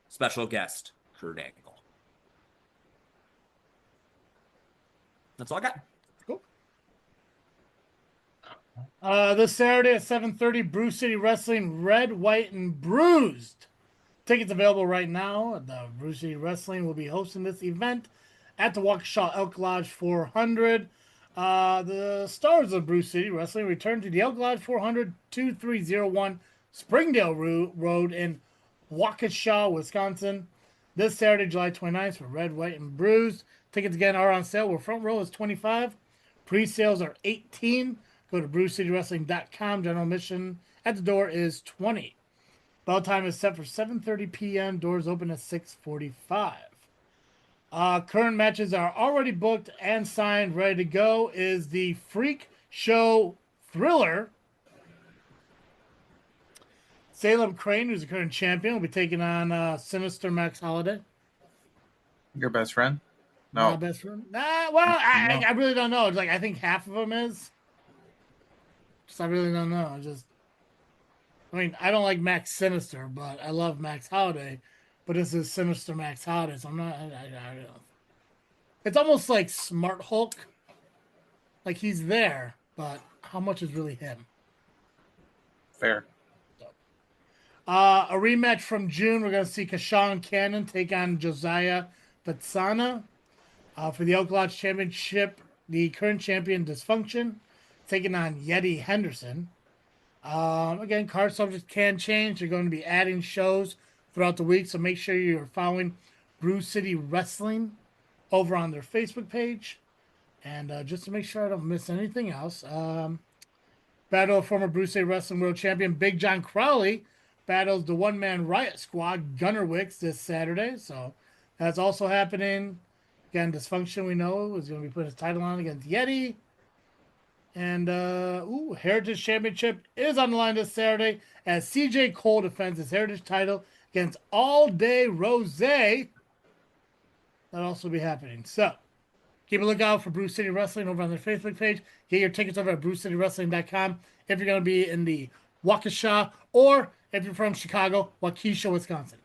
special guest, Kurt Angle. That's all I got. Cool. This Saturday at 7:30, Brew City Wrestling, Red, White, and Bruised. Tickets available right now. The Brew City Wrestling will be hosting this event at the Waukesha Elk Lodge 400. The stars of Brew City Wrestling return to the Elk Lodge 400, 2301 Springdale Road in Waukesha, Wisconsin. This Saturday, July 29th for Red, White, and Bruised. Tickets again are on sale, where front row is $25. Pre-sales are $18. Go to brewcitywrestling.com. General admission at the door is $20. Bell time is set for 7:30 p.m. Doors open at 6:45. Current matches are already booked and signed, ready to go. Is the Freak Show Thriller. Salem Crane, who's the current champion, will be taking on Sinister Max Holiday. Your best friend? No. My best friend? I really don't know. It's like, I think half of them is. I really don't know. I don't like Max Sinister, but I love Max Holiday. But this is Sinister Max Holiday, so I'm not. I don't know. It's almost like Smart Hulk. Like, he's there, but how much is really him? Fair. A rematch from June. We're going to see Kashawn Cannon take on Josiah Patsana. For the Elk Lodge Championship, the current champion, Dysfunction, taking on Yeti Henderson. Again, card subjects can change. They're going to be adding shows throughout the week, so make sure you're following Brew City Wrestling over on their Facebook page. And just to make sure I don't miss anything else, battle of former Brew City Wrestling World Champion Big John Crowley battles the one-man Riot Squad Gunner Wicks this Saturday. So that's also happening. Again, Dysfunction, we know, is going to be putting his title on against Yeti. And, Heritage Championship is on the line this Saturday as CJ Cole defends his Heritage title against All Day Rose. That'll also be happening. So, keep a lookout for Brew City Wrestling over on their Facebook page. Get your tickets over at brewcitywrestling.com if you're going to be in the Waukesha or if you're from Chicago, Waukesha, Wisconsin.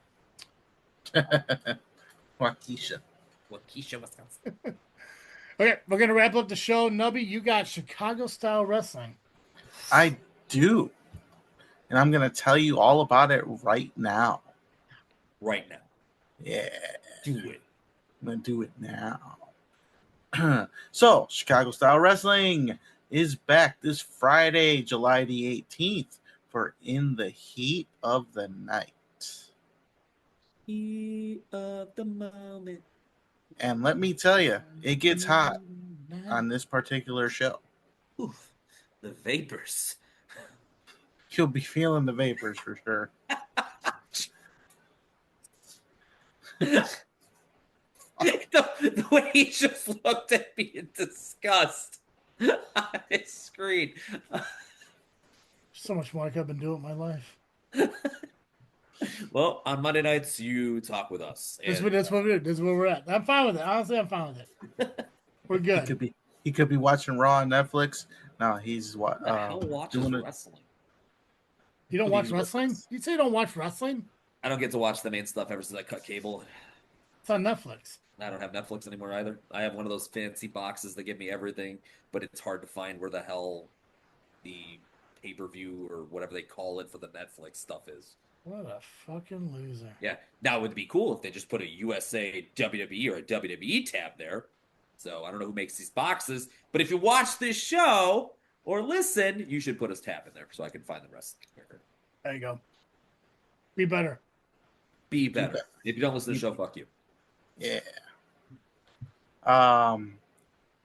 Waukesha. Waukesha, Wisconsin. Okay, we're going to wrap up the show. Nubby, you got Chicago-style wrestling. I do. And I'm going to tell you all about it right now. Right now. Yeah. Do it. I'm going to do it now. So, Chicago-style wrestling is back this Friday, July the 18th for In the Heat of the Night. Heat of the moment. And let me tell you, it gets hot on this particular show. Oof, the vapors. You'll be feeling the vapors for sure. the way he just looked at me in disgust on his screen. So much more I could have been doing with my life. Well, on Monday nights, you talk with us. This is what we're at. I'm fine with it. Honestly, I'm fine with it. We're good. He could be watching Raw on Netflix. No, he's what? Who the hell watches wrestling? You don't watch wrestling? You say you don't watch wrestling? I don't get to watch the main stuff ever since I cut cable. It's on Netflix. I don't have Netflix anymore either. I have one of those fancy boxes that give me everything, but it's hard to find where the hell the pay-per-view or whatever they call it for the Netflix stuff is. What a fucking loser. Yeah. Now, it would be cool if they just put a USA WWE or a WWE tab there. So I don't know who makes these boxes, but if you watch this show or listen, you should put us tab in there so I can find the rest. There you go. Be better. Be better. If you don't listen to the show, fuck you. Yeah.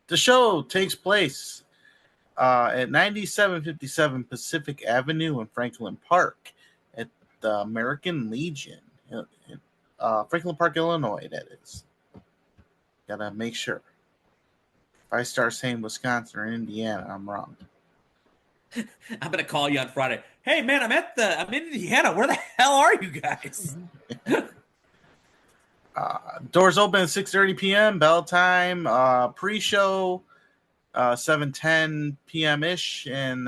The show takes place at 9757 Pacific Avenue in Franklin Park at the American Legion in Franklin Park, Illinois, that is. Gotta make sure. If I start saying Wisconsin or Indiana, I'm wrong. I'm gonna call you on Friday. Hey man, I'm in Indiana. Where the hell are you guys? Doors open at 6:30 p.m. Bell time. Pre-show 7:10 p.m. ish, and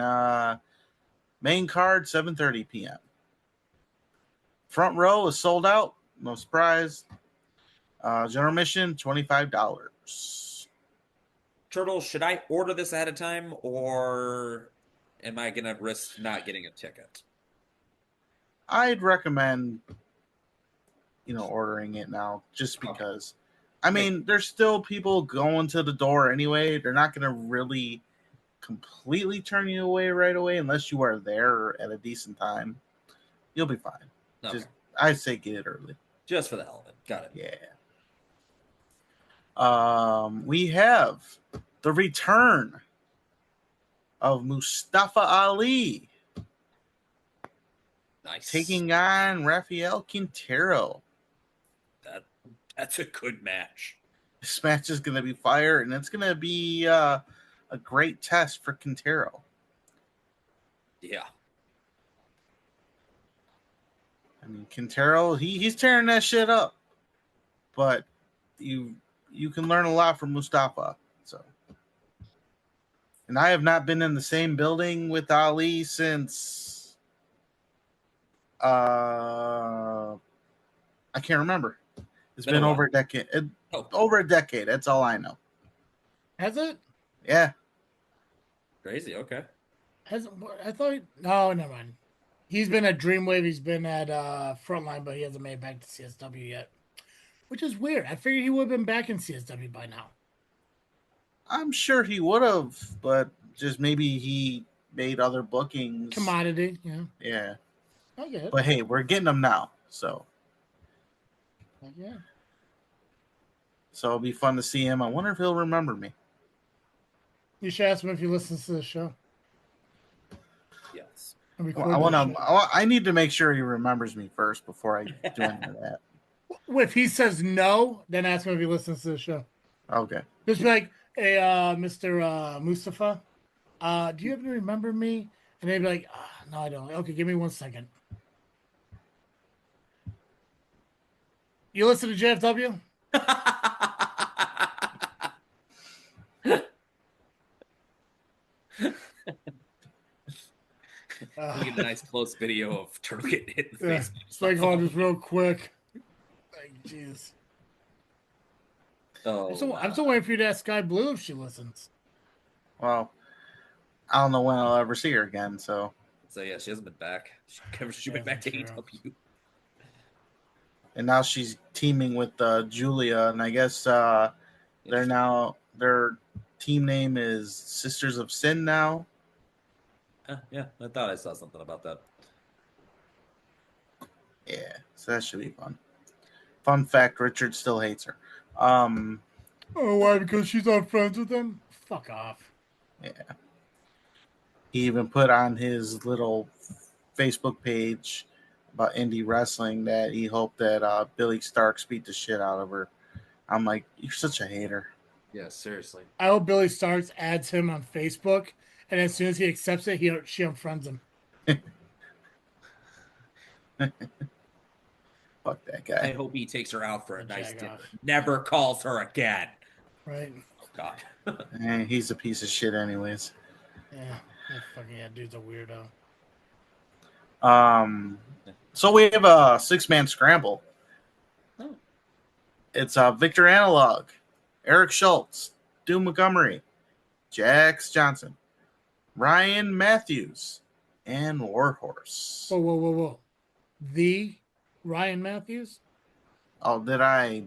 main card 7:30 p.m. Front row is sold out. No surprise. General admission $25. Turtle, should I order this ahead of time, or am I gonna risk not getting a ticket? I'd recommend, ordering it now, just because. I mean, there's still people going to the door anyway. They're not going to really completely turn you away right away unless you are there at a decent time. You'll be fine. Okay. I'd say get it early. Just for the hell of it. Got it. Yeah. We have the return of Mustafa Ali Nice. taking on Rafael Quintero. That's a good match. This match is going to be fire, and it's going to be a great test for Quintero. Yeah. I mean, Quintero, he's tearing that shit up, but you can learn a lot from Mustafa. So, and I have not been in the same building with Ali since I can't remember. It's been over a decade. Over a decade. That's all I know. Has it? Yeah. Crazy. Okay. I thought. No, never mind. He's been at DreamWave. He's been at Frontline, but he hasn't made it back to CSW yet, which is weird. I figured he would have been back in CSW by now. I'm sure he would have, but just maybe he made other bookings. Commodity, yeah. Yeah. I get it. But hey, we're getting him now, so. Yeah. So it'll be fun to see him. I wonder if he'll remember me. You should ask him if he listens to the show. Yes. I need to make sure he remembers me first before I do any of that. If he says no, then ask him if he listens to the show. Okay. Just be like, hey, Mr. Mustafa, do you happen to remember me? And they'd be like, no, I don't. Okay, give me 1 second. You listen to JFW? We a nice close video of Turtle getting hit in the face. It's like, oh, just real quick. Like, jeez. Oh, I'm still waiting for you to ask Sky Blue if she listens. Well, I don't know when I'll ever see her again. So yeah, she hasn't been back. She went back to AEW. And now she's teaming with Julia, and I guess their team name is Sisters of Sin now. Yeah, I thought I saw something about that. Yeah, so that should be fun. Fun fact: Richard still hates her. Oh, why? Because she's not friends with him? Fuck off. Yeah. He even put on his little Facebook page about indie wrestling that he hoped that Billy Starks beat the shit out of her. I'm like, you're such a hater. Yeah, seriously. I hope Billy Starks adds him on Facebook, and as soon as he accepts it, she unfriends him. Fuck that guy. I hope he takes her out for a nice dinner. Never calls her again. Right. Oh, God. He's a piece of shit anyways. Yeah. Dude's a weirdo. So we have a 6-man scramble. Oh. It's Victor Analog, Eric Schultz, Stu Montgomery, Jax Johnson, Ryan Matthews, and Warhorse. Whoa. The Ryan Matthews? Oh, did I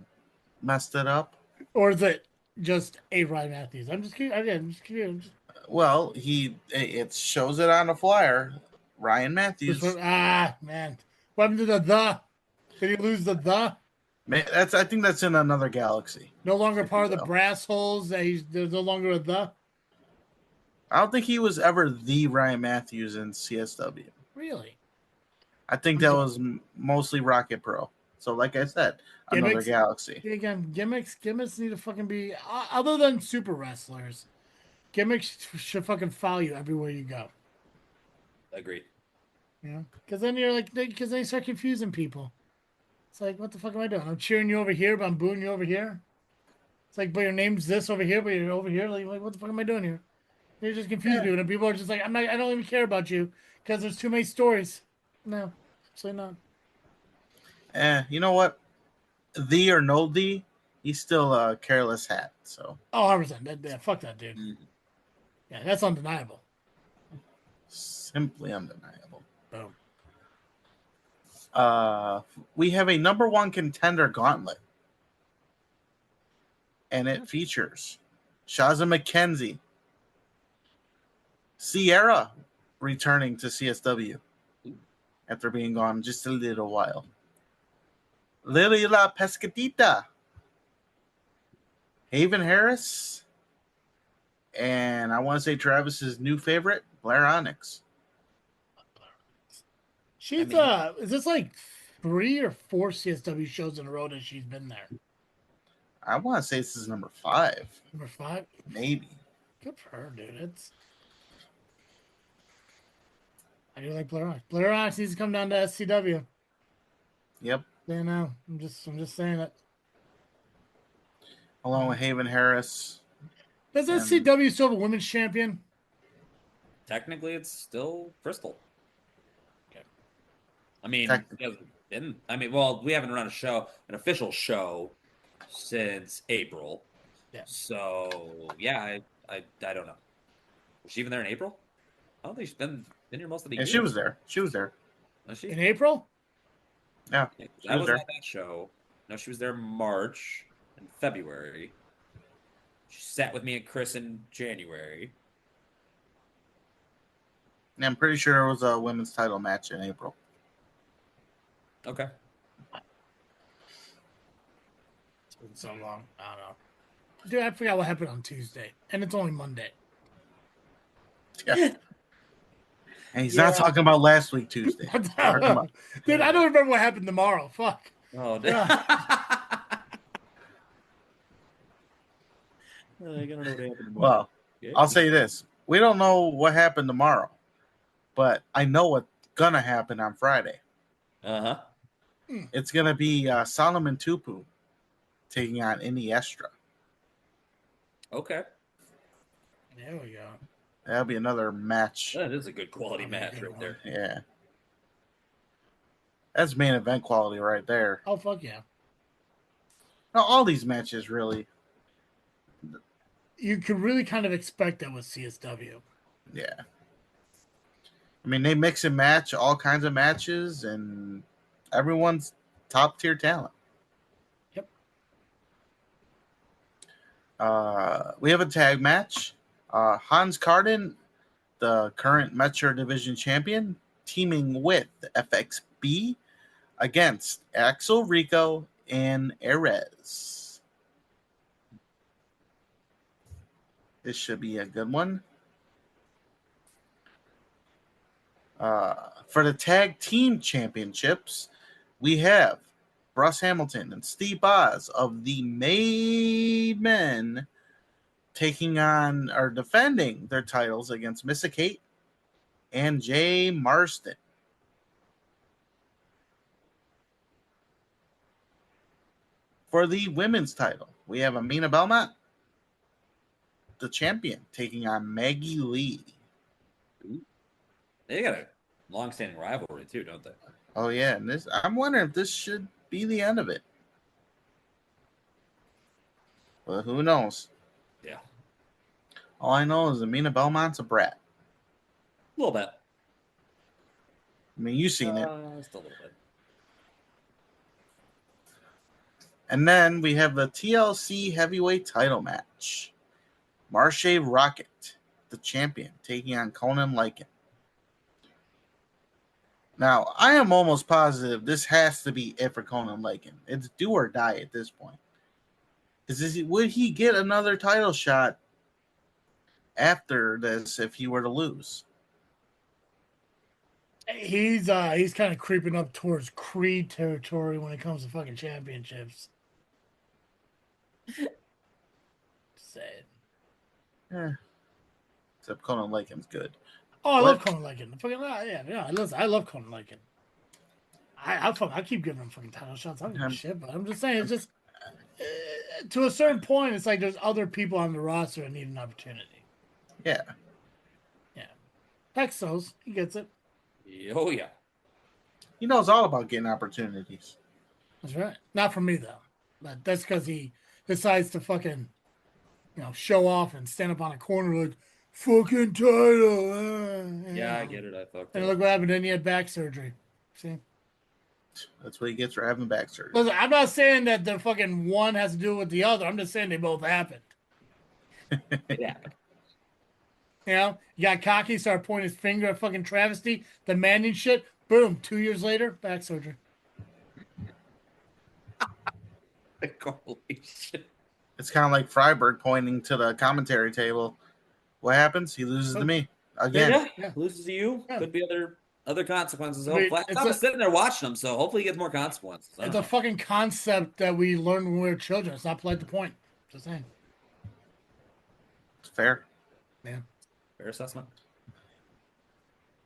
mess it up? Or is it just a Ryan Matthews? I'm just curious. Well, it shows it on the flyer. Ryan Matthews. Man. What happened to the? Did he lose the? I think that's in another galaxy. No longer part of the brass holes. There's no longer a the. I don't think he was ever the Ryan Matthews in CSW. Really? I think that was mostly Rocket Pro. So, like I said, another galaxy. Again, gimmicks need to fucking be other than super wrestlers. Gimmicks should fucking follow you everywhere you go. Agreed. Yeah, because then you're like, because they start confusing people. It's like, what the fuck am I doing? I'm cheering you over here, but I'm booing you over here. It's like, but your name's this over here, but you're over here. Like what the fuck am I doing here? You're just confusing people, and people are just like, I don't even care about you because there's too many stories. No, absolutely not. You know what? The or no the, he's still a careless hat. So. Oh, 100%. Yeah, fuck that dude. Mm. Yeah, that's undeniable. Simply undeniable. Boom. We have a number 1 contender gauntlet. And it features Shaza McKenzie, Sierra returning to CSW after being gone just a little while. Lily La Pescadita, Haven Harris, and I want to say Travis's new favorite, Blair Onyx. She's is this like 3 or 4 CSW shows in a row that she's been there? I want to say this is number 5. Number 5? Maybe. Good for her, dude. I do like Blair Onyx. Blair Onyx needs to come down to SCW. Yep. Yeah, no. I'm just saying it. Along with Haven Harris. Does SCW still have a women's champion? Technically, it's still Crystal. Okay. I mean, we haven't run an official show since April. Yeah. So yeah, I don't know. Was she even there in April? I don't think she's been here most of the year. She was there. Was she? In April? Yeah. I was at that show. No, she was there in March and February. She sat with me and Chris in January. And I'm pretty sure it was a women's title match in April. Okay. It's been so long. I don't know. Dude, I forgot what happened on Tuesday. And it's only Monday. Yeah. And he's not talking about last week, Tuesday. Dude, I don't remember what happened tomorrow. Fuck. Oh, dude. Yeah. I don't know what happened tomorrow. Well, I'll say this. We don't know what happened tomorrow, but I know what's going to happen on Friday. Uh-huh. It's going to be Solomon Tupu taking on Indy Estra. Okay. There we go. That'll be another match. That is a good quality match right there. Yeah. That's main event quality right there. Oh, fuck yeah. Now, all these matches really. You could really kind of expect that with CSW. Yeah. I mean, they mix and match all kinds of matches, and everyone's top tier talent. Yep. We have a tag match. Hans Carden, the current Metro Division champion, teaming with FXB against Axel Rico and Erez. This should be a good one. For the tag team championships, we have Russ Hamilton and Steve Boz of the Made Men taking on or defending their titles against Missa Kate and Jay Marston. For the women's title, we have Amina Belmont, the champion, taking on Maggie Lee. They got a long-standing rivalry too, don't they? Oh yeah, and I'm wondering if this should be the end of it. Well, who knows? Yeah. All I know is Amina Belmont's a brat. A little bit. I mean, you've seen it. Just a little bit. And then we have the TLC heavyweight title match. Marshe Rocket, the champion, taking on Conan Lycan. Now, I am almost positive this has to be it for Conan Lycan. It's do or die at this point. Would he get another title shot after this if he were to lose? He's kind of creeping up towards Creed territory when it comes to fucking championships. Sad. Yeah. Except Conan Lycan's good. Oh, I love Conan Lycan. Fucking yeah. I love Conan Lycan. I keep giving him fucking title shots. I don't give a shit, but I'm just saying, it's just to a certain point, it's like there's other people on the roster that need an opportunity. Yeah. Yeah. Hexos, he gets it. Oh yeah. He knows all about getting opportunities. That's right. Not for me though. But that's because he decides to fucking, show off and stand up on a corner like fucking title. Yeah, I get it. I fucked And up. look what happened. Then he had back surgery. See. That's what he gets for having back surgery. Listen, I'm not saying that the fucking one has to do with the other. I'm just saying they both happened. Yeah. You got cocky, started pointing his finger at fucking travesty, demanding shit. Boom. 2 years later, back surgery. Holy shit. It's kind of like Freiberg pointing to the commentary table. What happens? He loses to me again. Yeah. Loses to you. Yeah. Could be other consequences. I mean, I'm sitting there watching them, so hopefully he gets more consequences. It's a fucking concept that we learned when we were children. It's not polite to point. Just saying. It's fair. Yeah. Fair assessment.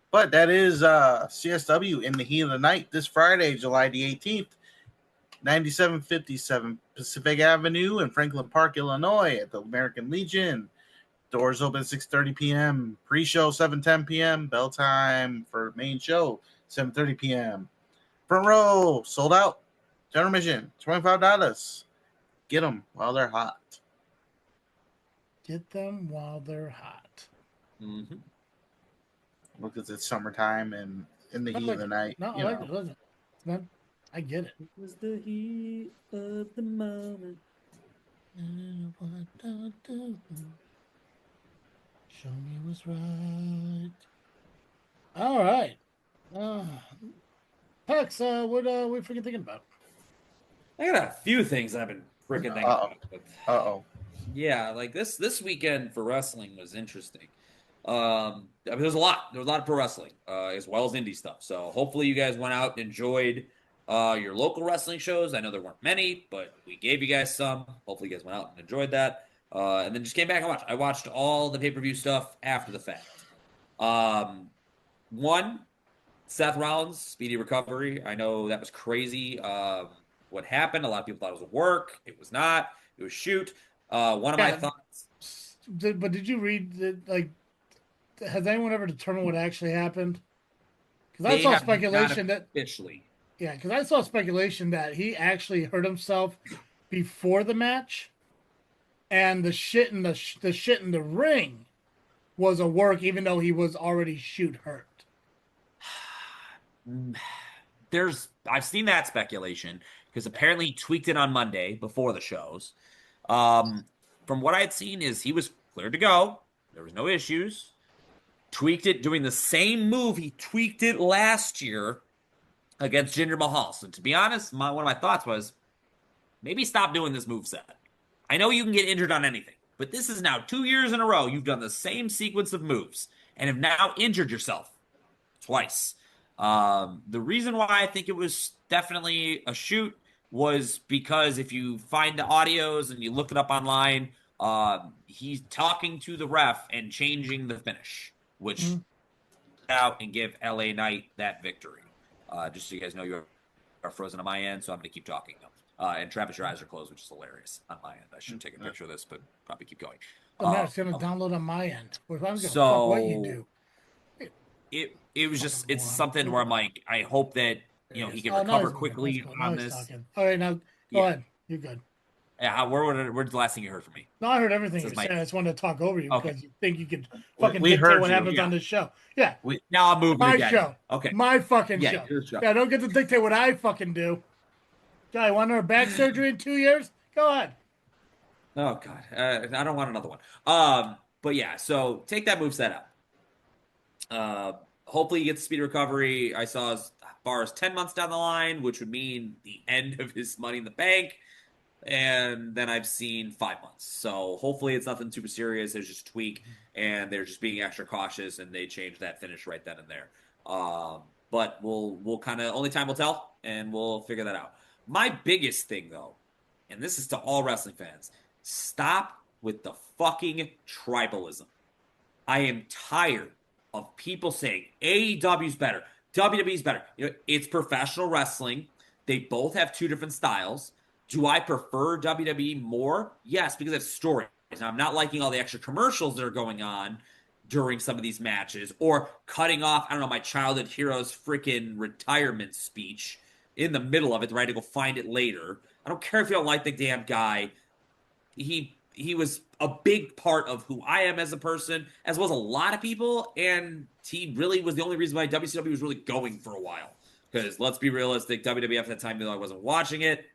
But that is CSW in the heat of the night this Friday, July the 18th, 9757 Pacific Avenue in Franklin Park, Illinois at the American Legion. Doors open 6:30 p.m. Pre-show 7:10 p.m. Bell time for main show 7:30 p.m. Front row sold out. General admission $25. Get them while they're hot. Get them while they're hot. Mm-hmm. Because it's summertime and in the heat of the night. No, I like it. Listen, man, I get it. It was the heat of the moment. Show me what's right. All right. Pex, what we freaking thinking about? I got a few things I've been freaking thinking about. Uh-oh. Yeah, like this weekend for wrestling was interesting. I mean, there's a lot of pro wrestling, as well as indie stuff. So hopefully you guys went out and enjoyed your local wrestling shows. I know there weren't many, but we gave you guys some. Hopefully you guys went out and enjoyed that. And then just came back and watched. I watched all the pay-per-view stuff after the fact. One, Seth Rollins, speedy recovery. I know that was crazy. What happened? A lot of people thought it was a work. It was not. It was shoot. One of my thoughts. But did you read has anyone ever determined what actually happened? Because I They saw have not speculation that officially. yeah, because I saw speculation that he actually hurt himself before the match, and the shit in the shit in the ring was a work, even though he was already shoot hurt. I've seen that speculation because apparently he tweaked it on Monday before the shows. From what I had seen is he was cleared to go. There was no issues. Tweaked it doing the same move he tweaked it last year against Jinder Mahal. So to be honest, one of my thoughts was maybe stop doing this move set. I know you can get injured on anything, but this is now 2 years in a row you've done the same sequence of moves and have now injured yourself twice. The reason why I think it was definitely a shoot was because if you find the audios and you look it up online, he's talking to the ref and changing the finish, which out and give LA Knight that victory. Just so you guys know, you are frozen on my end, so I'm going to keep talking now. And Travis, your eyes are closed, which is hilarious on my end. I should take a picture of this, but probably keep going. It's going to download on my end. I'm going to so fuck what you do. It was just it's something where I'm like, I hope that he can recover quickly on this. All right, now go ahead. You're good. Yeah, where's the last thing you heard from me? No, I heard everything you said. I just wanted to talk over you because you think you could fucking we dictate heard what you, happens on this show. Yeah. Now I'm moving my again. show. Okay. My fucking show. Your show. Yeah, don't get to dictate what I fucking do. Guy, want her back surgery in 2 years? Go ahead. Oh God, I don't want another one. But yeah, so take that moveset out. Hopefully, he gets speed recovery. I saw as far as 10 months down the line, which would mean the end of his Money in the Bank. And then I've seen 5 months. So hopefully, it's nothing super serious. There's just a tweak, and they're just being extra cautious, and they changed that finish right then and there. But we'll kind of only time will tell, and we'll figure that out. My biggest thing, though, and this is to all wrestling fans, stop with the fucking tribalism. I am tired of people saying AEW's better, WWE's better. It's professional wrestling. They both have two different styles. Do I prefer WWE more? Yes, because it's stories. Now, I'm not liking all the extra commercials that are going on during some of these matches or cutting off, my childhood hero's freaking retirement speech in the middle of it, right, to go find it later. I don't care if you don't like the damn guy. He was a big part of who I am as a person, as well as a lot of people, and he really was the only reason why WCW was really going for a while. Because let's be realistic, WWF at that time, though I wasn't watching it,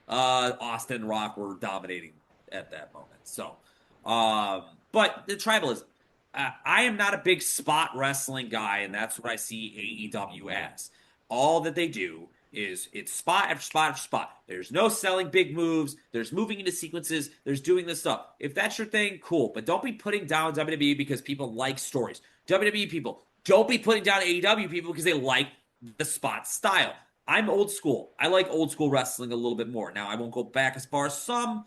Austin and Rock were dominating at that moment. So, but the tribalism. I am not a big spot wrestling guy, and that's what I see AEW as. All that they do is it's spot after spot after spot. There's no selling big moves. There's moving into sequences. There's doing this stuff. If that's your thing, cool. But don't be putting down WWE because people like stories. WWE people, don't be putting down AEW people because they like the spot style. I'm old school. I like old school wrestling a little bit more. Now, I won't go back as far as some,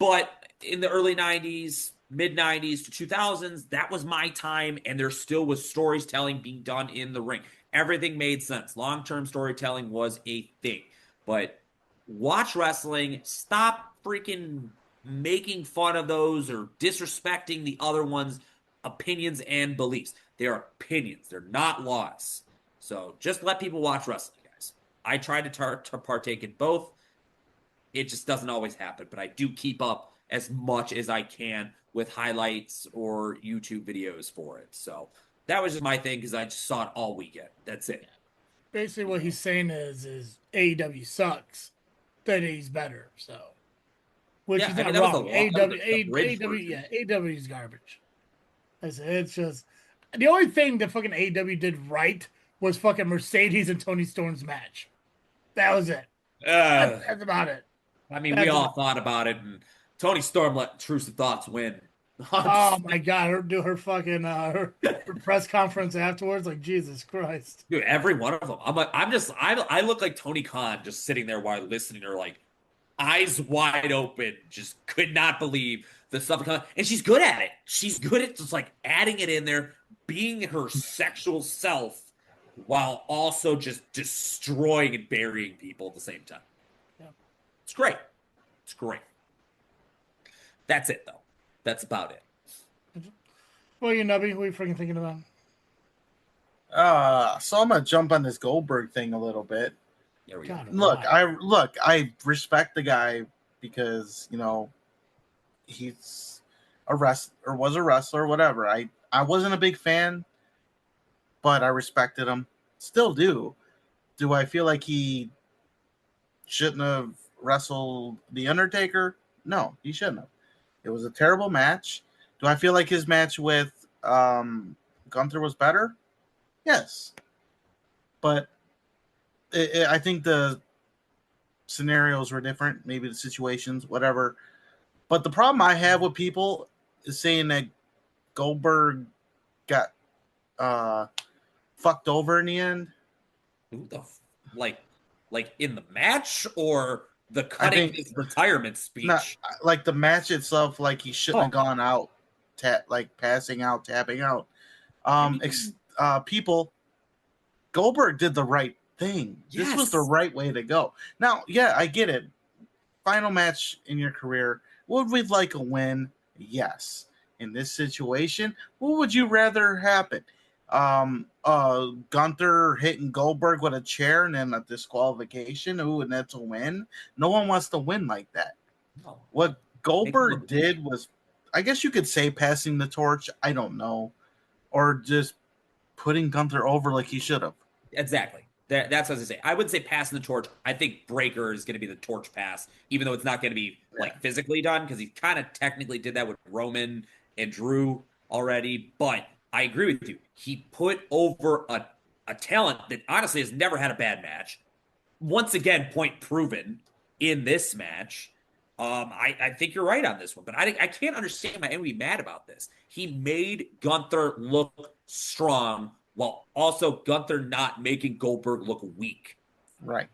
but in the early 90s, mid-90s to 2000s, that was my time, and there still was storytelling being done in the ring. Everything made sense. Long-term storytelling was a thing. But watch wrestling. Stop freaking making fun of those or disrespecting the other one's opinions and beliefs. They are opinions. They're not laws. So just let people watch wrestling, guys. I try to partake in both. It just doesn't always happen. But I do keep up as much as I can with highlights or YouTube videos for it. So that was just my thing because I just saw it all weekend. That's it. Basically, what he's saying is AEW sucks. WWE's better. So, which is not wrong. AEW is garbage. I said it's just the only thing that fucking AEW did right was fucking Mercedes and Tony Storm's match. That was it. That's about it. I mean, we all thought about it, and Tony Storm let Intrusive Thoughts win. Oh my God! Her fucking her press conference afterwards, like Jesus Christ, dude! Every one of them. I look like Tony Khan just sitting there while listening to her, like eyes wide open, just could not believe the stuff. And she's good at it. She's good at just like adding it in there, being her sexual self, while also just destroying and burying people at the same time. Yeah, it's great. It's great. That's it, though. That's about it. Well, you Nubby, what are you freaking thinking about? So I'm gonna jump on this Goldberg thing a little bit. There we go. Look, I respect the guy because he's a wrestler or was a wrestler, whatever. I wasn't a big fan, but I respected him. Still do. Do I feel like he shouldn't have wrestled The Undertaker? No, he shouldn't have. It was a terrible match. Do I feel like his match with Gunther was better? Yes. But I think the scenarios were different, maybe the situations, whatever. But the problem I have with people is saying that Goldberg got fucked over in the end. Who the like in the match or the cutting his retirement speech? Not, like the match itself, like he shouldn't have gone out, passing out, tapping out. People, Goldberg did the right thing. Yes. This was the right way to go. Now, yeah, I get it. Final match in your career. Would we like a win? Yes. In this situation, what would you rather happen? Gunther hitting Goldberg with a chair and then a disqualification. Ooh, and that's a win. No one wants to win like that. No. What Goldberg did was, I guess you could say, passing the torch. I don't know. Or just putting Gunther over like he should have. Exactly. That's what I was going to say. I wouldn't say passing the torch. I think Breaker is going to be the torch pass, even though it's not going to be like physically done, because he kind of technically did that with Roman and Drew already. But I agree with you. He put over a talent that honestly has never had a bad match. Once again, point proven in this match. I think you're right on this one, but I can't understand why anyone would be mad about this. He made Gunther look strong while also Gunther not making Goldberg look weak. Right.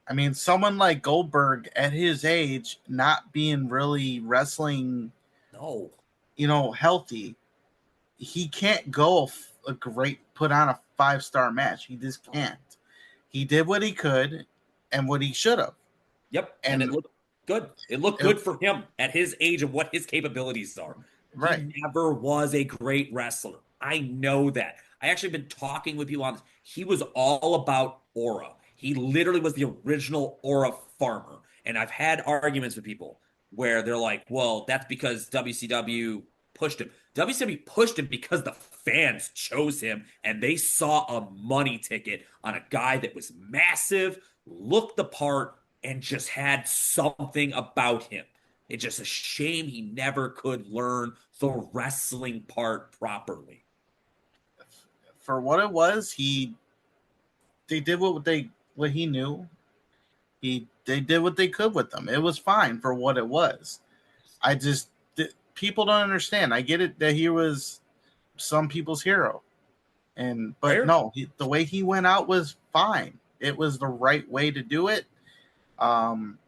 I mean, someone like Goldberg at his age, not being really wrestling, healthy, he can't go put on a 5-star match. He just can't. He did what he could and what he should have. Yep. And it looked good. It looked good for him at his age and what his capabilities are. Right. He never was a great wrestler. I know that. I actually been talking with people on this. He was all about aura. He literally was the original aura farmer. And I've had arguments with people where they're like, well, that's because WCW pushed him. WCW pushed him because the fans chose him and they saw a money ticket on a guy that was massive, looked the part, and just had something about him. It's just a shame he never could learn the wrestling part properly. For what it was, they did what he knew. They did what they could with them. It was fine for what it was. People don't understand. I get it that he was some people's hero, but no, the way he went out was fine. It was the right way to do it. Fucking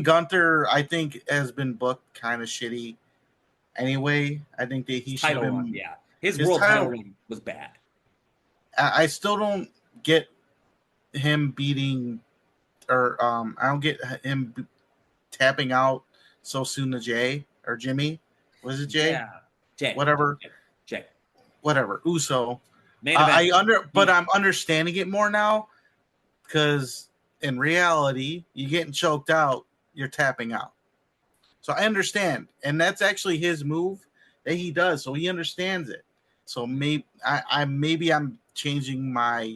Gunther, I think, has been booked kind of shitty. Anyway, I think that he should have been. Yeah, his world title run was bad. I still don't get him beating, or I don't get him tapping out so soon to Jay or Jimmy. Was it Jay? Yeah, Jay. Whatever. Jay. Whatever. Uso. But I'm understanding it more now, because in reality, you're getting choked out, you're tapping out. So I understand, and that's actually his move that he does. So he understands it. So maybe I'm changing my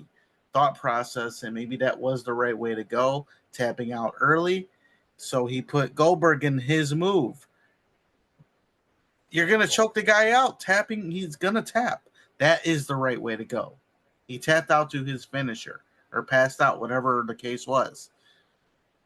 thought process, and maybe that was the right way to go, tapping out early. So he put Goldberg in his move. You're gonna choke the guy out, tapping. He's gonna tap. That is the right way to go. He tapped out to his finisher or passed out, whatever the case was.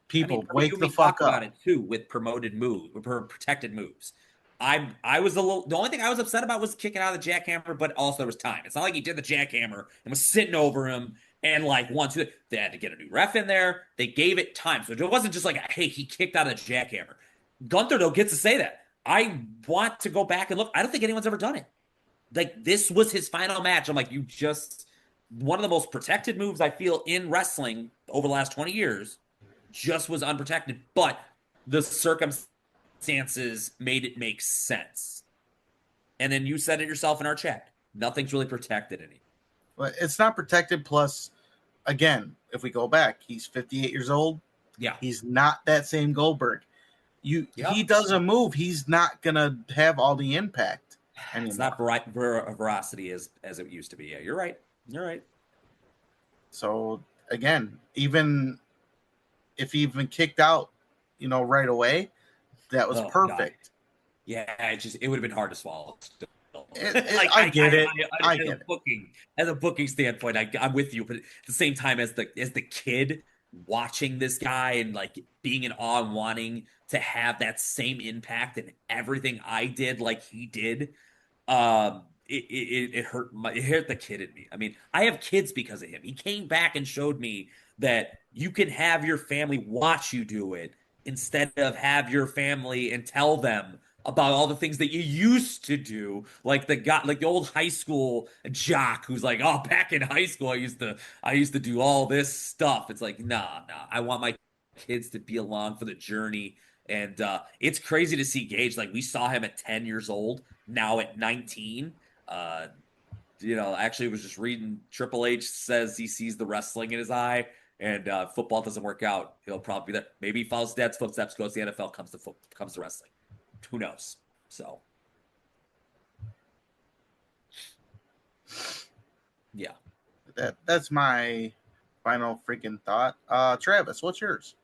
People, wake the fuck up. About it too with promoted moves, with protected moves. I was the only thing I was upset about was kicking out of the jackhammer, but also there was time. It's not like he did the jackhammer and was sitting over him and they had to get a new ref in there. They gave it time. So it wasn't just like, hey, he kicked out of the jackhammer. Gunther, though, gets to say that. I want to go back and look. I don't think anyone's ever done it. Like, this was his final match. I'm like, one of the most protected moves I feel in wrestling over the last 20 years just was unprotected. But the circumstances circumstances made it make sense. And then you said it yourself in our chat. Nothing's really protected anymore. But it's not protected. Plus, again, if we go back, he's 58 years old. Yeah. He's not that same Goldberg. He does a move, he's not gonna have all the impact anymore. It's not veracity as it used to be. Yeah, you're right. You're right. So again, even if he even kicked out, right away, that was perfect. God. Yeah, it would have been hard to swallow. I get it. As a booking standpoint, I'm with you, but at the same time, as the kid watching this guy and like being in awe and wanting to have that same impact and everything I did like he did, it hurt the kid in me. I mean, I have kids because of him. He came back and showed me that you can have your family watch you do it instead of have your family and tell them about all the things that you used to do, like the old high school jock who's like, oh, back in high school, I used to do all this stuff. It's like, nah. I want my kids to be along for the journey. And it's crazy to see Gage. Like, we saw him at 10 years old, now at 19. Actually was just reading Triple H says he sees the wrestling in his eye, and football doesn't work out. He'll probably be that. Maybe he follows his dad's footsteps, goes to the NFL, comes to wrestling. Who knows? So, yeah. That's my final freaking thought. Travis, what's yours?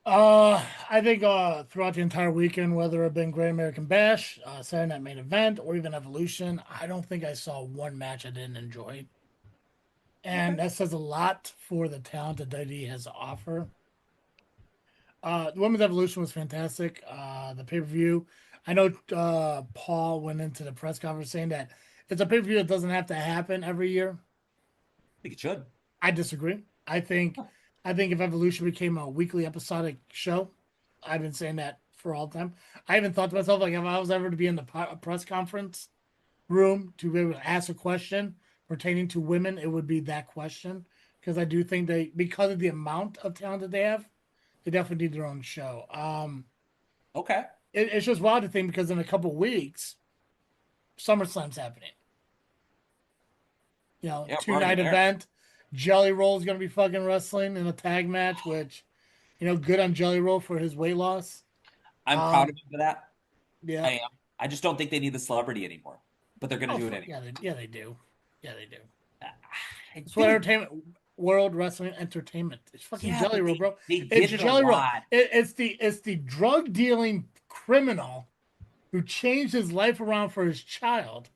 I think throughout the entire weekend, whether it been Great American Bash, Saturday Night Main Event, or even Evolution, I don't think I saw one match I didn't enjoy. And that says a lot for the talent that WWE has to offer. The Women's Evolution was fantastic. The pay-per-view, I know Paul went into the press conference saying that it's a pay-per-view that doesn't have to happen every year. I think it should. I disagree. I think if Evolution became a weekly episodic show, I've been saying that for all time. I even thought to myself, like, if I was ever to be in the press conference room to be able to ask a question pertaining to women, it would be that question. Because I do think because of the amount of talent that they have, they definitely need their own show. Okay. It's just wild to think because in a couple of weeks, SummerSlam's happening. 2-night event. Jelly Roll is going to be fucking wrestling in a tag match, which, good on Jelly Roll for his weight loss. I'm proud of him for that. Yeah. I am. I just don't think they need the celebrity anymore. But they're going to do it anyway. Yeah, they do. It's what World Wrestling Entertainment. It's fucking Jelly Roll, bro. It's Jelly Roll. It's the drug dealing criminal who changed his life around for his child.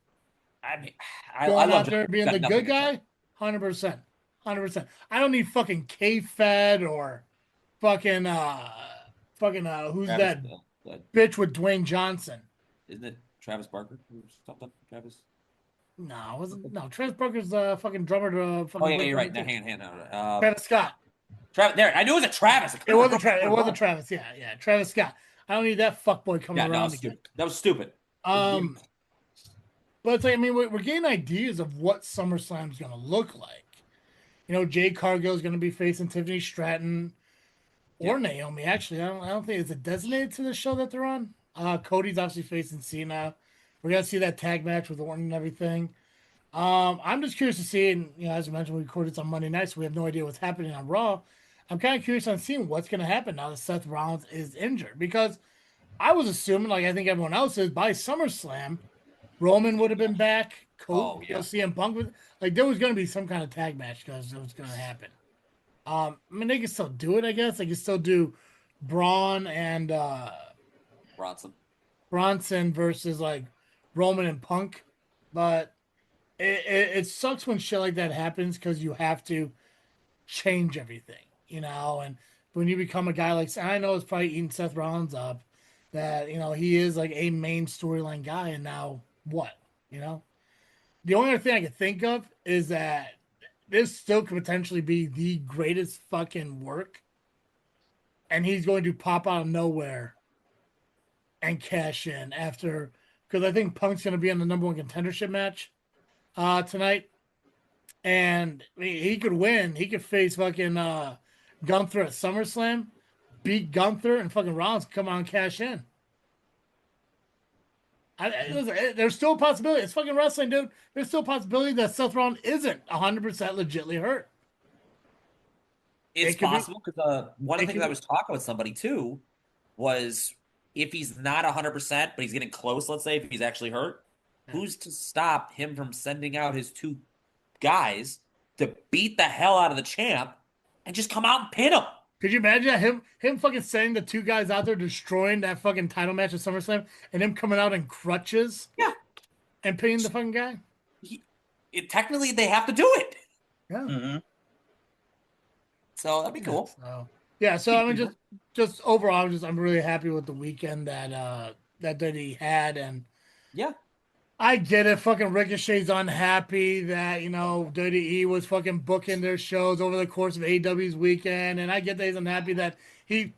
I mean, I love out there being the good guy. 100%. I don't need fucking K-Fed or fucking who's that bitch with Dwayne Johnson? Isn't it Travis Barker or something? Travis? No, it wasn't. No, Travis Barker's fucking drummer to fucking. Oh yeah, you're right. Hand. Travis Scott. There, I knew it was a Travis. It was a Travis. It was a Travis. Yeah. Travis Scott. I don't need that fuckboy coming around again. That was stupid. But it's like, I mean, we're getting ideas of what SummerSlam is going to look like. Jade Cargill is going to be facing Tiffany Stratton or Naomi. Actually, I don't think it's designated to the show that they're on. Cody's obviously facing Cena. We're going to see that tag match with Orton and everything. I'm just curious to see, and as I mentioned, we recorded this on Monday night, so we have no idea what's happening on Raw. I'm kind of curious on seeing what's going to happen now that Seth Rollins is injured, because I was assuming, like I think everyone else is, by SummerSlam, Roman would have been back. CM Punk was there was going to be some kind of tag match because it was going to happen. I mean, they can still do it, I guess. They can still do Braun and Bronson versus like Roman and Punk, but it sucks when shit like that happens because you have to change everything, and when you become a guy like, I know it's probably eating Seth Rollins up, that he is like a main storyline guy, and now what? The only other thing I could think of is that this still could potentially be the greatest fucking work, and he's going to pop out of nowhere and cash in after, because I think Punk's going to be in the number one contendership match tonight, and he could win. He could face fucking Gunther at SummerSlam, beat Gunther and fucking Rollins come on and cash in. There's still a possibility. It's fucking wrestling, dude. There's still a possibility that Seth Rollins isn't 100% legitly hurt. It's possible because one of the things I was talking with somebody too was if he's not 100%, but he's getting close, let's say, if he's actually hurt, who's to stop him from sending out his 2 guys to beat the hell out of the champ and just come out and pin him? Could you imagine him fucking sending the 2 guys out there destroying that fucking title match at SummerSlam and him coming out in crutches? Yeah. And pinning the fucking guy? Technically, they have to do it. Yeah. Mm-hmm. So that'd be cool. So I mean, just overall, I'm really happy with the weekend that he had, and yeah, I get it. Fucking Ricochet's unhappy that WWE was fucking booking their shows over the course of AEW's weekend, and I get that he's unhappy that he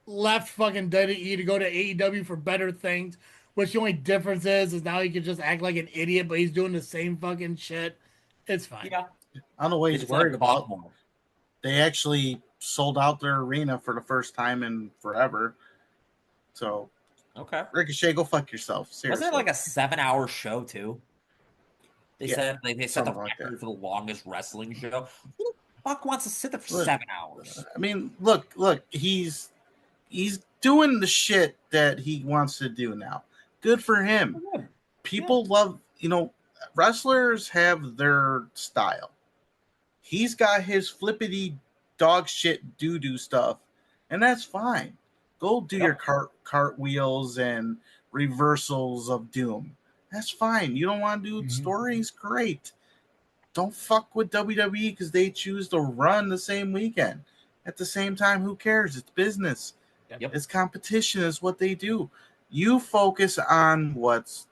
left fucking WWE to go to AEW for better things. Which the only difference is now he can just act like an idiot, but he's doing the same fucking shit. It's fine. Yeah, I don't know what he's worried about. They actually sold out their arena for the first time in forever. So, okay, Ricochet, go fuck yourself. Seriously. Wasn't it like a 7-hour show too? They said they set the like record for the longest wrestling show. Who the fuck wants to sit there for 7 hours? I mean, look, he's doing the shit that he wants to do now. Good for him. People love, wrestlers have their style. He's got his flippity dog shit doo-doo stuff, and that's fine. Go do your cartwheels and reversals of doom. That's fine. You don't want to do stories? Great. Don't fuck with WWE because they choose to run the same weekend. At the same time, who cares? It's business. Yep. It's competition is what they do. You focus on what's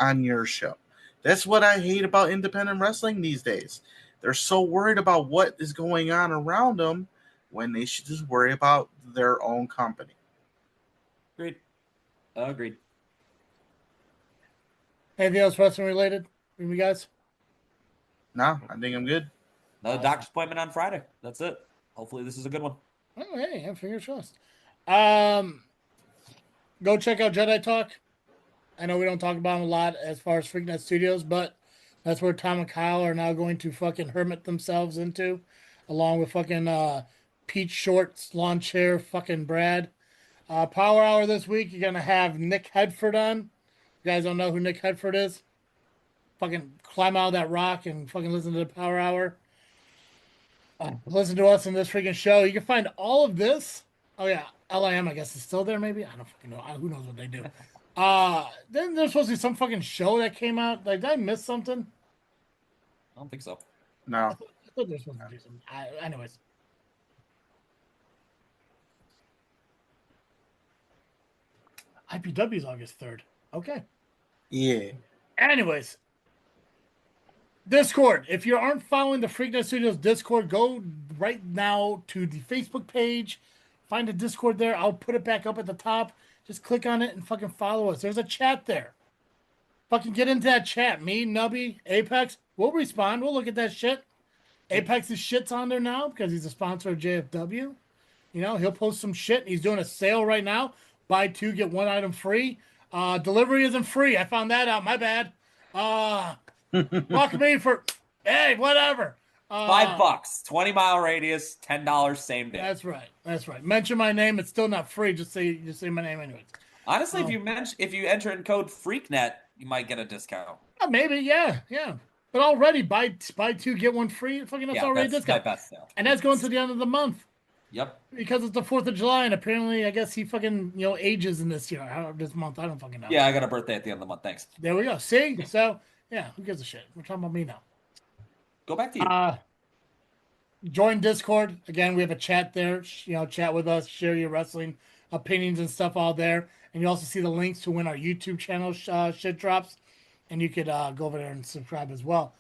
on your show. That's what I hate about independent wrestling these days. They're so worried about what is going on around them when they should just worry about their own company. Agreed. Anything else wrestling related from you guys? No, I think I'm good. Another doctor's appointment on Friday. That's it. Hopefully this is a good one. Oh, hey, fingers crossed. Go check out Jedi Talk. I know we don't talk about them a lot as far as Freakin Studios, but that's where Tom and Kyle are now going to fucking hermit themselves into, along with fucking Peach Shorts, Lawn Chair, fucking Brad. Power Hour this week, you're going to have Nick Hedford on. You guys don't know who Nick Hedford is? Fucking climb out of that rock and fucking listen to the Power Hour. Listen to us in this freaking show. You can find all of this. Oh, yeah. LIM, I guess, is still there, maybe? I don't fucking know. Who knows what they do? Then there's supposed to be some fucking show that came out. Like, did I miss something? I don't think so. No. I thought they were supposed to do something. Anyways. IPW is August 3rd. Okay. Yeah. Anyways. Discord. If you aren't following the Freakin Studios Discord, go right now to the Facebook page. Find a Discord there. I'll put it back up at the top. Just click on it and fucking follow us. There's a chat there. Fucking get into that chat. Me, Nubby, Apex, we'll respond. We'll look at that shit. Apex's shit's on there now because he's a sponsor of JFW. He'll post some shit. He's doing a sale right now. Buy 2, get 1 item free. Delivery isn't free. I found that out. My bad. Fuck me for, hey, whatever. $5, 20-mile radius, $10 same day. That's right. Mention my name. It's still not free. Just say my name anyways. Honestly, if you enter in code FreakNet, you might get a discount. Maybe, yeah. But already buy 2, get 1 free. Fucking that's already a discount. My best sale. And that's going to the end of the month. Yep. Because it's the 4th of July, and apparently, I guess he fucking ages in this year, this month. I don't fucking know. Yeah, I got a birthday at the end of the month. Thanks. There we go. See, so yeah, who gives a shit? We're talking about me now. Go back to you. Join Discord. Again, we have a chat there. Chat with us, share your wrestling opinions and stuff all there. And you also see the links to when our YouTube channel shit drops. And you could go over there and subscribe as well.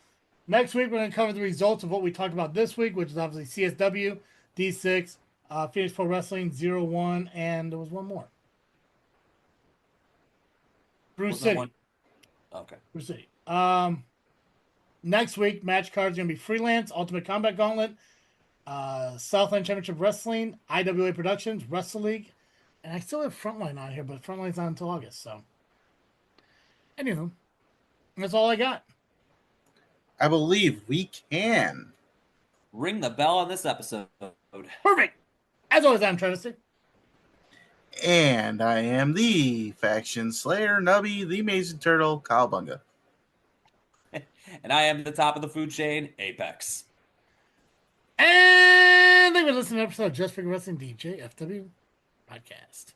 Next week, we're going to cover the results of what we talked about this week, which is obviously CSW, D6, Phoenix Pro Wrestling, 0-1, and there was one more. Brew City. Okay. Brew City. Next week, match cards are going to be Freelance, Ultimate Combat Gauntlet, Southland Championship Wrestling, IWA Productions, Wrestle League, and I still have Frontline on here, but Frontline's not until August. So, anywho, that's all I got. I believe we can ring the bell on this episode. Perfect. As always, I'm Travis. And I am the Faction Slayer, Nubby, the Amazing Turtle, Cowabunga. And I am the top of the food chain, Apex. And thank you for listening to an episode of Just Freakin' Wrestling, the JFW Podcast.